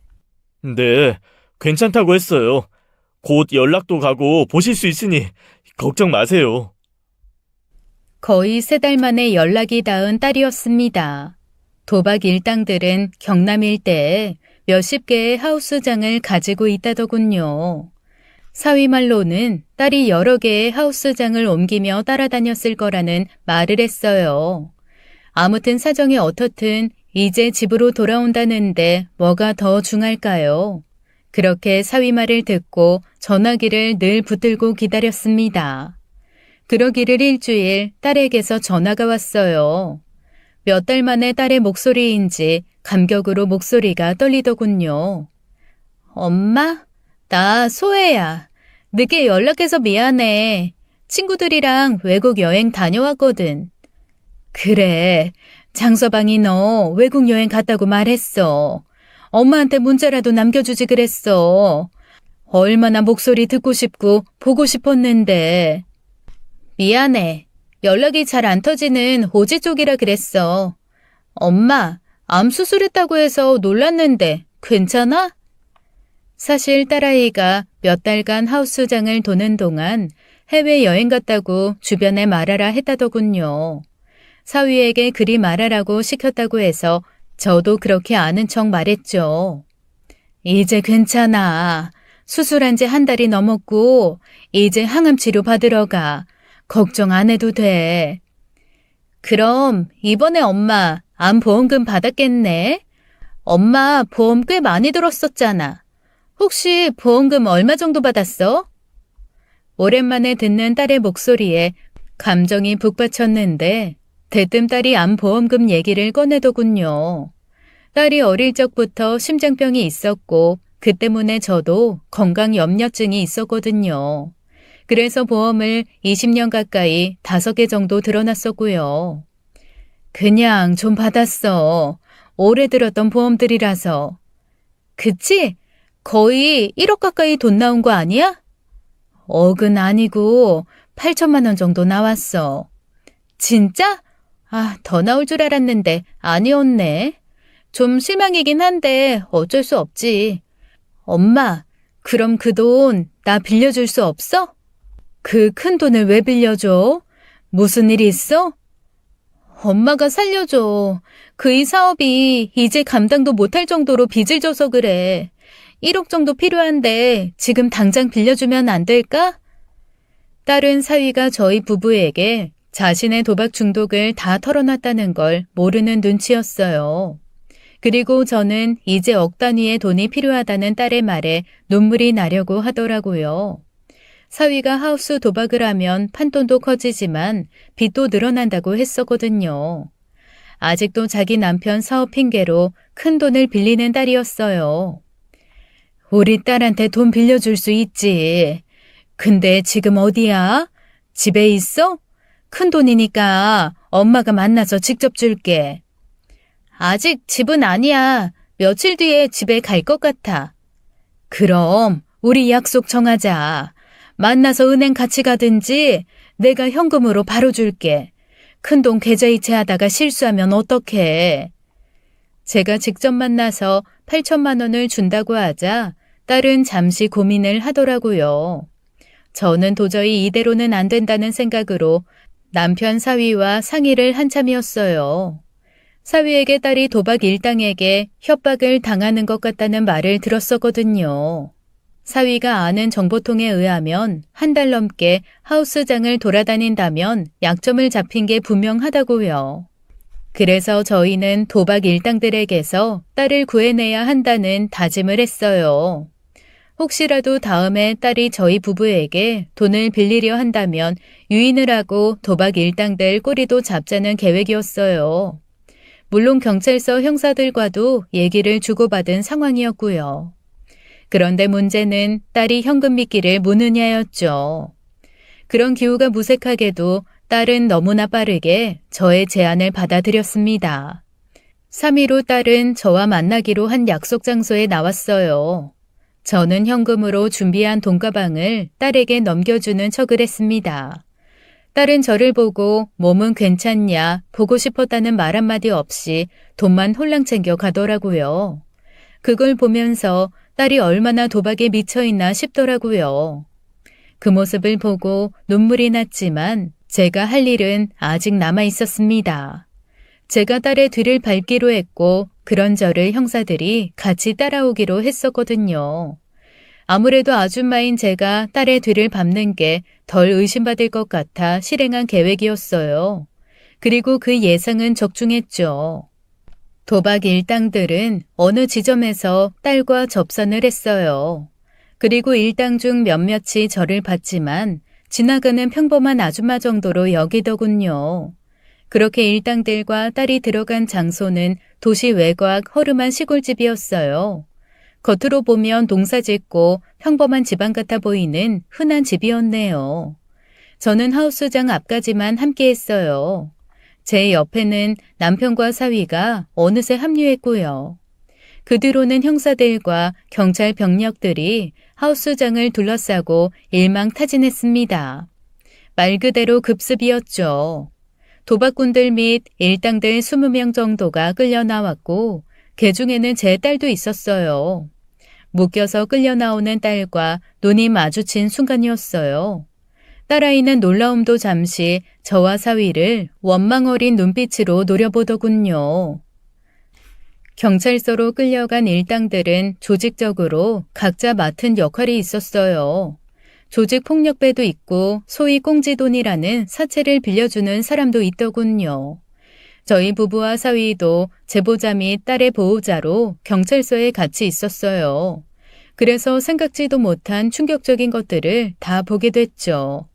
네, 괜찮다고 했어요. 곧 연락도 가고 보실 수 있으니 걱정 마세요. 거의 3달 만에 연락이 닿은 딸이었습니다. 도박 일당들은 경남 일대에 몇십 개의 하우스장을 가지고 있다더군요. 사위 말로는 딸이 여러 개의 하우스장을 옮기며 따라다녔을 거라는 말을 했어요. 아무튼 사정이 어떻든 이제 집으로 돌아온다는데 뭐가 더 중할까요? 그렇게 사위 말을 듣고 전화기를 늘 붙들고 기다렸습니다. 그러기를 일주일 딸에게서 전화가 왔어요. 몇 달 만에 딸의 목소리인지 감격으로 목소리가 떨리더군요. 엄마? 나 소혜야. 늦게 연락해서 미안해. 친구들이랑 외국 여행 다녀왔거든. 그래, 장서방이 너 외국 여행 갔다고 말했어. 엄마한테 문자라도 남겨주지 그랬어. 얼마나 목소리 듣고 싶고 보고 싶었는데. 미안해. 연락이 잘 안 터지는 호지 쪽이라 그랬어. 엄마, 암 수술했다고 해서 놀랐는데 괜찮아? 사실 딸아이가 몇 달간 하우스장을 도는 동안 해외여행 갔다고 주변에 말하라 했다더군요. 사위에게 그리 말하라고 시켰다고 해서 저도 그렇게 아는 척 말했죠. 이제 괜찮아. 수술한 지 1달이 넘었고 이제 항암치료 받으러 가. 걱정 안 해도 돼. 그럼 이번에 엄마 암보험금 받았겠네? 엄마 보험 꽤 많이 들었었잖아. 혹시 보험금 얼마 정도 받았어? 오랜만에 듣는 딸의 목소리에 감정이 북받쳤는데 대뜸 딸이 암보험금 얘기를 꺼내더군요. 딸이 어릴 적부터 심장병이 있었고 그 때문에 저도 건강염려증이 있었거든요. 그래서 보험을 20년 가까이 5개 정도 들어놨었고요. 그냥 좀 받았어. 오래 들었던 보험들이라서. 그치? 거의 1억 가까이 돈 나온 거 아니야? 억은 아니고 8천만 원 정도 나왔어. 진짜? 아, 더 나올 줄 알았는데 아니었네. 좀 실망이긴 한데 어쩔 수 없지. 엄마, 그럼 그 돈 나 빌려줄 수 없어? 그 큰 돈을 왜 빌려줘? 무슨 일 있어? 엄마가 살려줘. 그 사업이 이제 감당도 못할 정도로 빚을 져서 그래. 1억 정도 필요한데 지금 당장 빌려주면 안 될까? 딸은 사위가 저희 부부에게 자신의 도박 중독을 다 털어놨다는 걸 모르는 눈치였어요. 그리고 저는 이제 억 단위의 돈이 필요하다는 딸의 말에 눈물이 나려고 하더라고요. 사위가 하우스 도박을 하면 판돈도 커지지만 빚도 늘어난다고 했었거든요. 아직도 자기 남편 사업 핑계로 큰 돈을 빌리는 딸이었어요. 우리 딸한테 돈 빌려줄 수 있지. 근데 지금 어디야? 집에 있어? 큰 돈이니까 엄마가 만나서 직접 줄게. 아직 집은 아니야. 며칠 뒤에 집에 갈 것 같아. 그럼 우리 약속 정하자. 만나서 은행 같이 가든지 내가 현금으로 바로 줄게. 큰돈 계좌이체 하다가 실수하면 어떡해. 제가 직접 만나서 8천만 원을 준다고 하자 딸은 잠시 고민을 하더라고요. 저는 도저히 이대로는 안 된다는 생각으로 남편 사위와 상의를 한참이었어요. 사위에게 딸이 도박 일당에게 협박을 당하는 것 같다는 말을 들었었거든요. 사위가 아는 정보통에 의하면 한 달 넘게 하우스장을 돌아다닌다면 약점을 잡힌 게 분명하다고요. 그래서 저희는 도박 일당들에게서 딸을 구해내야 한다는 다짐을 했어요. 혹시라도 다음에 딸이 저희 부부에게 돈을 빌리려 한다면 유인을 하고 도박 일당들 꼬리도 잡자는 계획이었어요. 물론 경찰서 형사들과도 얘기를 주고받은 상황이었고요. 그런데 문제는 딸이 현금 미끼를 무느냐였죠. 그런 기우가 무색하게도 딸은 너무나 빠르게 저의 제안을 받아들였습니다. 3일 후 딸은 저와 만나기로 한 약속 장소에 나왔어요. 저는 현금으로 준비한 돈가방을 딸에게 넘겨주는 척을 했습니다. 딸은 저를 보고 몸은 괜찮냐 보고 싶었다는 말 한마디 없이 돈만 홀랑 챙겨 가더라고요. 그걸 보면서 딸이 얼마나 도박에 미쳐있나 싶더라고요. 그 모습을 보고 눈물이 났지만 제가 할 일은 아직 남아 있었습니다. 제가 딸의 뒤를 밟기로 했고 그런저를 형사들이 같이 따라오기로 했었거든요. 아무래도 아줌마인 제가 딸의 뒤를 밟는 게 덜 의심받을 것 같아 실행한 계획이었어요. 그리고 그 예상은 적중했죠. 도박 일당들은 어느 지점에서 딸과 접선을 했어요. 그리고 일당 중 몇몇이 저를 봤지만 지나가는 평범한 아줌마 정도로 여기더군요. 그렇게 일당들과 딸이 들어간 장소는 도시 외곽 허름한 시골집이었어요. 겉으로 보면 농사짓고 평범한 집안 같아 보이는 흔한 집이었네요. 저는 하우스장 앞까지만 함께했어요. 제 옆에는 남편과 사위가 어느새 합류했고요. 그 뒤로는 형사들과 경찰 병력들이 하우스장을 둘러싸고 일망타진했습니다. 말 그대로 급습이었죠. 도박꾼들 및 일당들 20명 정도가 끌려 나왔고 그 중에는 제 딸도 있었어요. 묶여서 끌려 나오는 딸과 눈이 마주친 순간이었어요. 딸아이는 놀라움도 잠시 저와 사위를 원망 어린 눈빛으로 노려보더군요. 경찰서로 끌려간 일당들은 조직적으로 각자 맡은 역할이 있었어요. 조직폭력배도 있고 소위 꽁지돈이라는 사채를 빌려주는 사람도 있더군요. 저희 부부와 사위도 제보자 및 딸의 보호자로 경찰서에 같이 있었어요. 그래서 생각지도 못한 충격적인 것들을 다 보게 됐죠.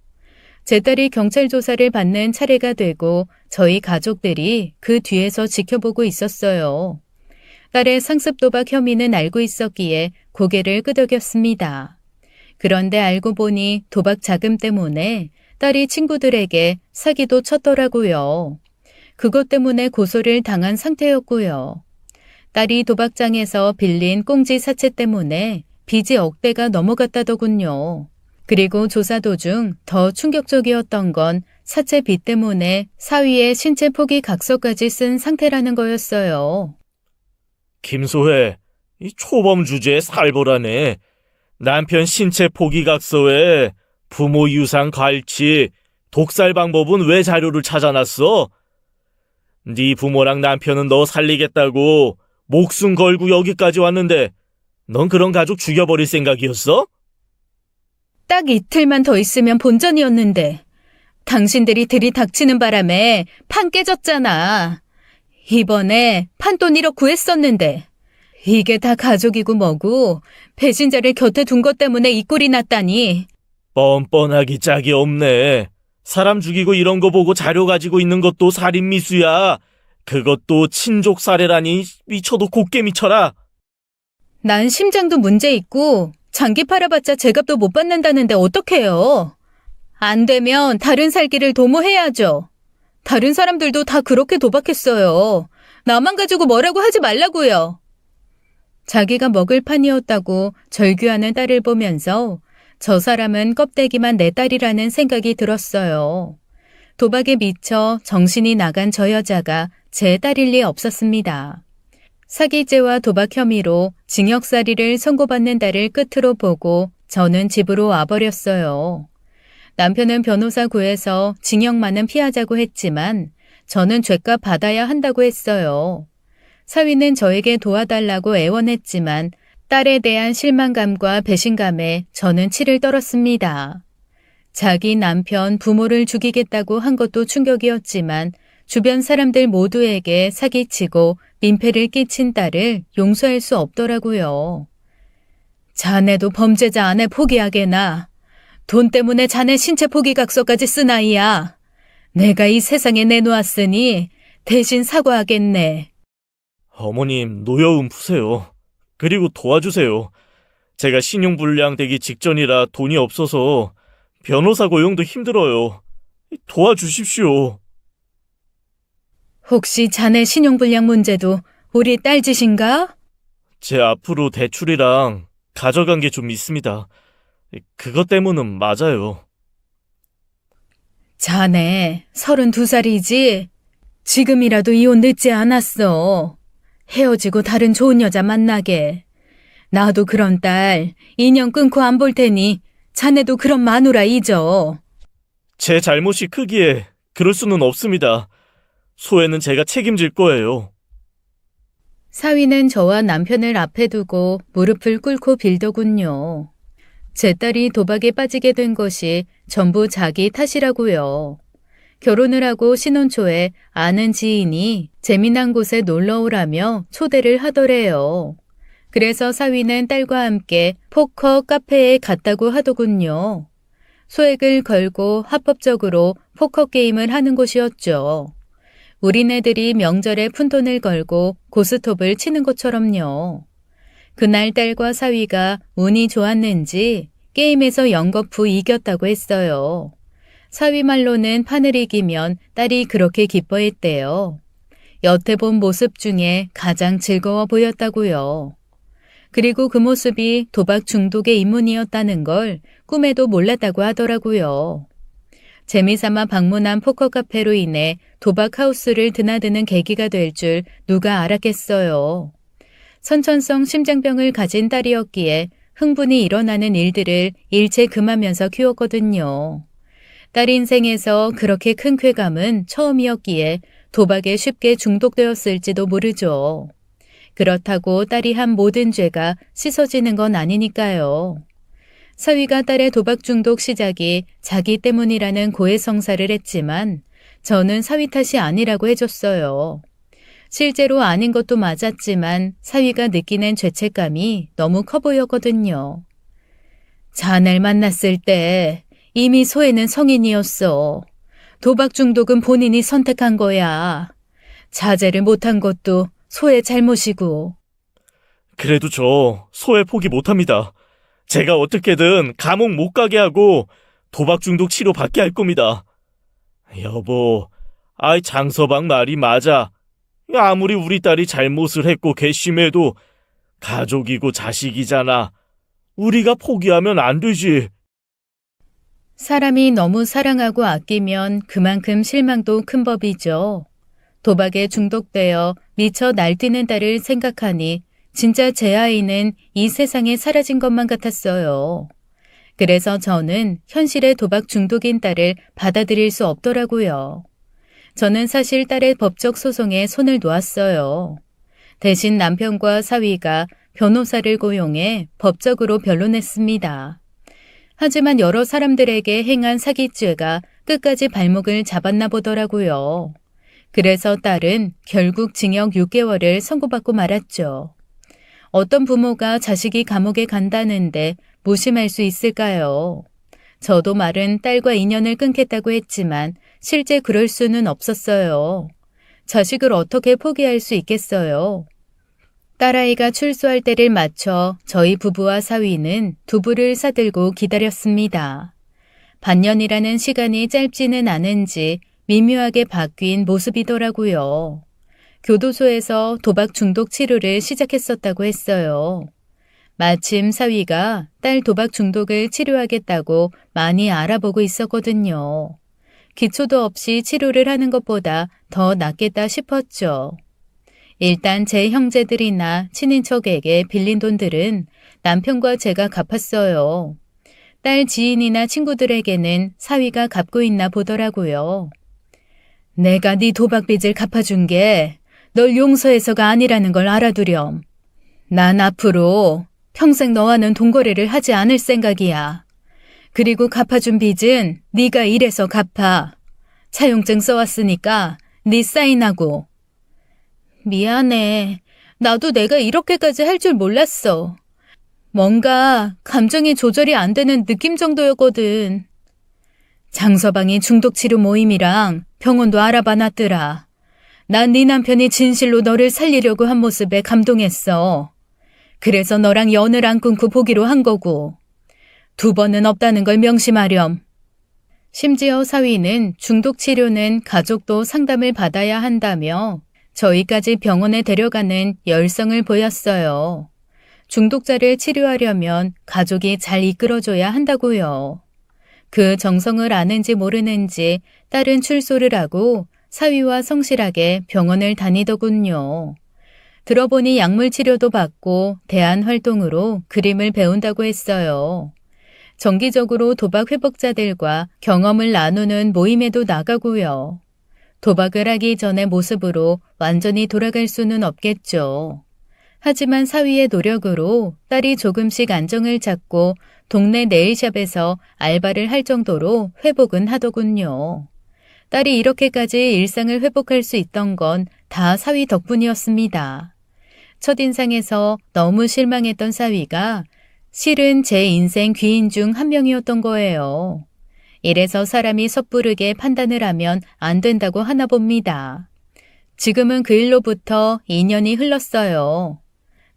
제 딸이 경찰 조사를 받는 차례가 되고 저희 가족들이 그 뒤에서 지켜보고 있었어요. 딸의 상습 도박 혐의는 알고 있었기에 고개를 끄덕였습니다. 그런데 알고 보니 도박 자금 때문에 딸이 친구들에게 사기도 쳤더라고요. 그것 때문에 고소를 당한 상태였고요. 딸이 도박장에서 빌린 꽁지 사채 때문에 빚이 억대가 넘어갔다더군요. 그리고 조사 도중 더 충격적이었던 건 사채 빚 때문에 사위의 신체 포기 각서까지 쓴 상태라는 거였어요. 김소혜, 이 초범 주제에 살벌하네. 남편 신체 포기각서에 부모 유산 갈취, 독살 방법은 왜 자료를 찾아놨어? 네 부모랑 남편은 너 살리겠다고 목숨 걸고 여기까지 왔는데 넌 그런 가족 죽여버릴 생각이었어? 딱 이틀만 더 있으면 본전이었는데 당신들이 들이닥치는 바람에 판 깨졌잖아. 이번에 판돈 1억 구했었는데 이게 다 가족이고 뭐고 배신자를 곁에 둔 것 때문에 이 꼴이 났다니. 뻔뻔하기 짝이 없네. 사람 죽이고 이런 거 보고 자료 가지고 있는 것도 살인미수야. 그것도 친족 살해라니 미쳐도 곱게 미쳐라. 난 심장도 문제 있고 장기 팔아봤자 제값도 못 받는다는데 어떡해요. 안 되면 다른 살기를 도모해야죠. 다른 사람들도 다 그렇게 도박했어요. 나만 가지고 뭐라고 하지 말라고요. 자기가 먹을 판이었다고 절규하는 딸을 보면서 저 사람은 껍데기만 내 딸이라는 생각이 들었어요. 도박에 미쳐 정신이 나간 저 여자가 제 딸일 리 없었습니다. 사기죄와 도박 혐의로 징역살이를 선고받는 딸을 끝으로 보고 저는 집으로 와버렸어요. 남편은 변호사 구해서 징역만은 피하자고 했지만 저는 죗값 받아야 한다고 했어요. 사위는 저에게 도와달라고 애원했지만 딸에 대한 실망감과 배신감에 저는 치를 떨었습니다. 자기 남편 부모를 죽이겠다고 한 것도 충격이었지만 주변 사람들 모두에게 사기치고 민폐를 끼친 딸을 용서할 수 없더라고요. 자네도 범죄자 아내 포기하게나. 돈 때문에 자네 신체 포기 각서까지 쓴 아이야. 내가 이 세상에 내놓았으니 대신 사과하겠네. 어머님, 노여움 푸세요. 그리고 도와주세요. 제가 신용불량 되기 직전이라 돈이 없어서 변호사 고용도 힘들어요. 도와주십시오. 혹시 자네 신용불량 문제도 우리 딸 짓인가? 제 앞으로 대출이랑 가져간 게 좀 있습니다. 그것 때문은 맞아요. 자네 32살이지? 지금이라도 이혼 늦지 않았어. 헤어지고 다른 좋은 여자 만나게. 나도 그런 딸 2년 끊고 안 볼 테니 자네도 그런 마누라 잊어. 제 잘못이 크기에 그럴 수는 없습니다. 소외는 제가 책임질 거예요. 사위는 저와 남편을 앞에 두고 무릎을 꿇고 빌더군요. 제 딸이 도박에 빠지게 된 것이 전부 자기 탓이라고요. 결혼을 하고 신혼 초에 아는 지인이 재미난 곳에 놀러 오라며 초대를 하더래요. 그래서 사위는 딸과 함께 포커 카페에 갔다고 하더군요. 소액을 걸고 합법적으로 포커 게임을 하는 곳이었죠. 우리네들이 명절에 푼돈을 걸고 고스톱을 치는 것처럼요. 그날 딸과 사위가 운이 좋았는지 게임에서 연거푸 이겼다고 했어요. 사위 말로는 판을 이기면 딸이 그렇게 기뻐했대요. 여태 본 모습 중에 가장 즐거워 보였다고요. 그리고 그 모습이 도박 중독의 입문이었다는 걸 꿈에도 몰랐다고 하더라고요. 재미삼아 방문한 포커 카페로 인해 도박 하우스를 드나드는 계기가 될 줄 누가 알았겠어요. 선천성 심장병을 가진 딸이었기에 흥분이 일어나는 일들을 일체 금하면서 키웠거든요. 딸 인생에서 그렇게 큰 쾌감은 처음이었기에 도박에 쉽게 중독되었을지도 모르죠. 그렇다고 딸이 한 모든 죄가 씻어지는 건 아니니까요. 사위가 딸의 도박 중독 시작이 자기 때문이라는 고해성사를 했지만 저는 사위 탓이 아니라고 해줬어요. 실제로 아닌 것도 맞았지만 사위가 느끼는 죄책감이 너무 커 보였거든요. 자네를 만났을 때 이미 소혜는 성인이었어. 도박 중독은 본인이 선택한 거야. 자제를 못한 것도 소혜 잘못이고. 그래도 저 소혜 포기 못합니다. 제가 어떻게든 감옥 못 가게 하고 도박 중독 치료 받게 할 겁니다. 여보, 장서방 말이 맞아. 아무리 우리 딸이 잘못을 했고 괘씸해도 가족이고 자식이잖아. 우리가 포기하면 안 되지. 사람이 너무 사랑하고 아끼면 그만큼 실망도 큰 법이죠. 도박에 중독되어 미쳐 날뛰는 딸을 생각하니 진짜 제 아이는 이 세상에 사라진 것만 같았어요. 그래서 저는 현실의 도박 중독인 딸을 받아들일 수 없더라고요. 저는 사실 딸의 법적 소송에 손을 놓았어요. 대신 남편과 사위가 변호사를 고용해 법적으로 변론했습니다. 하지만 여러 사람들에게 행한 사기죄가 끝까지 발목을 잡았나 보더라고요. 그래서 딸은 결국 징역 6개월을 선고받고 말았죠. 어떤 부모가 자식이 감옥에 간다는데 무심할 수 있을까요? 저도 말은 딸과 인연을 끊겠다고 했지만 실제 그럴 수는 없었어요. 자식을 어떻게 포기할 수 있겠어요? 딸아이가 출소할 때를 맞춰 저희 부부와 사위는 두부를 사들고 기다렸습니다. 반년이라는 시간이 짧지는 않은지 미묘하게 바뀐 모습이더라고요. 교도소에서 도박 중독 치료를 시작했었다고 했어요. 마침 사위가 딸 도박 중독을 치료하겠다고 많이 알아보고 있었거든요. 기초도 없이 치료를 하는 것보다 더 낫겠다 싶었죠. 일단 제 형제들이나 친인척에게 빌린 돈들은 남편과 제가 갚았어요. 딸 지인이나 친구들에게는 사위가 갚고 있나 보더라고요. 내가 네 도박 빚을 갚아준 게 널 용서해서가 아니라는 걸 알아두렴. 난 앞으로 평생 너와는 돈거래를 하지 않을 생각이야. 그리고 갚아준 빚은 네가 일해서 갚아. 차용증 써왔으니까 네 사인하고. 미안해. 나도 내가 이렇게까지 할 줄 몰랐어. 뭔가 감정이 조절이 안 되는 느낌 정도였거든. 장서방이 중독치료 모임이랑 병원도 알아봐 놨더라. 난 네 남편이 진실로 너를 살리려고 한 모습에 감동했어. 그래서 너랑 연을 안 끊고 보기로 한 거고. 2번은 없다는 걸 명심하렴. 심지어 사위는 중독치료는 가족도 상담을 받아야 한다며 저희까지 병원에 데려가는 열성을 보였어요. 중독자를 치료하려면 가족이 잘 이끌어줘야 한다고요. 그 정성을 아는지 모르는지 딸은 출소를 하고 사위와 성실하게 병원을 다니더군요. 들어보니 약물 치료도 받고 대안 활동으로 그림을 배운다고 했어요. 정기적으로 도박 회복자들과 경험을 나누는 모임에도 나가고요. 도박을 하기 전의 모습으로 완전히 돌아갈 수는 없겠죠. 하지만 사위의 노력으로 딸이 조금씩 안정을 찾고 동네 네일샵에서 알바를 할 정도로 회복은 하더군요. 딸이 이렇게까지 일상을 회복할 수 있던 건 다 사위 덕분이었습니다. 첫인상에서 너무 실망했던 사위가 실은 제 인생 귀인 중 한 명이었던 거예요. 이래서 사람이 섣부르게 판단을 하면 안 된다고 하나 봅니다. 지금은 그 일로부터 2년이 흘렀어요.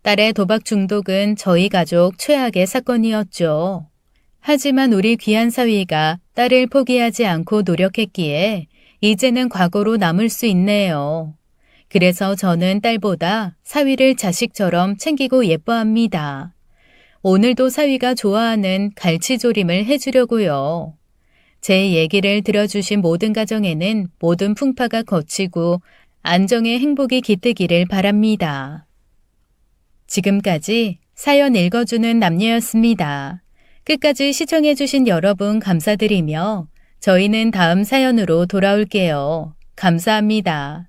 딸의 도박 중독은 저희 가족 최악의 사건이었죠. 하지만 우리 귀한 사위가 딸을 포기하지 않고 노력했기에 이제는 과거로 남을 수 있네요. 그래서 저는 딸보다 사위를 자식처럼 챙기고 예뻐합니다. 오늘도 사위가 좋아하는 갈치조림을 해주려고요. 제 얘기를 들어주신 모든 가정에는 모든 풍파가 걷히고 안정의 행복이 깃들기를 바랍니다. 지금까지 사연 읽어주는 남녀였습니다. 끝까지 시청해주신 여러분 감사드리며 저희는 다음 사연으로 돌아올게요. 감사합니다.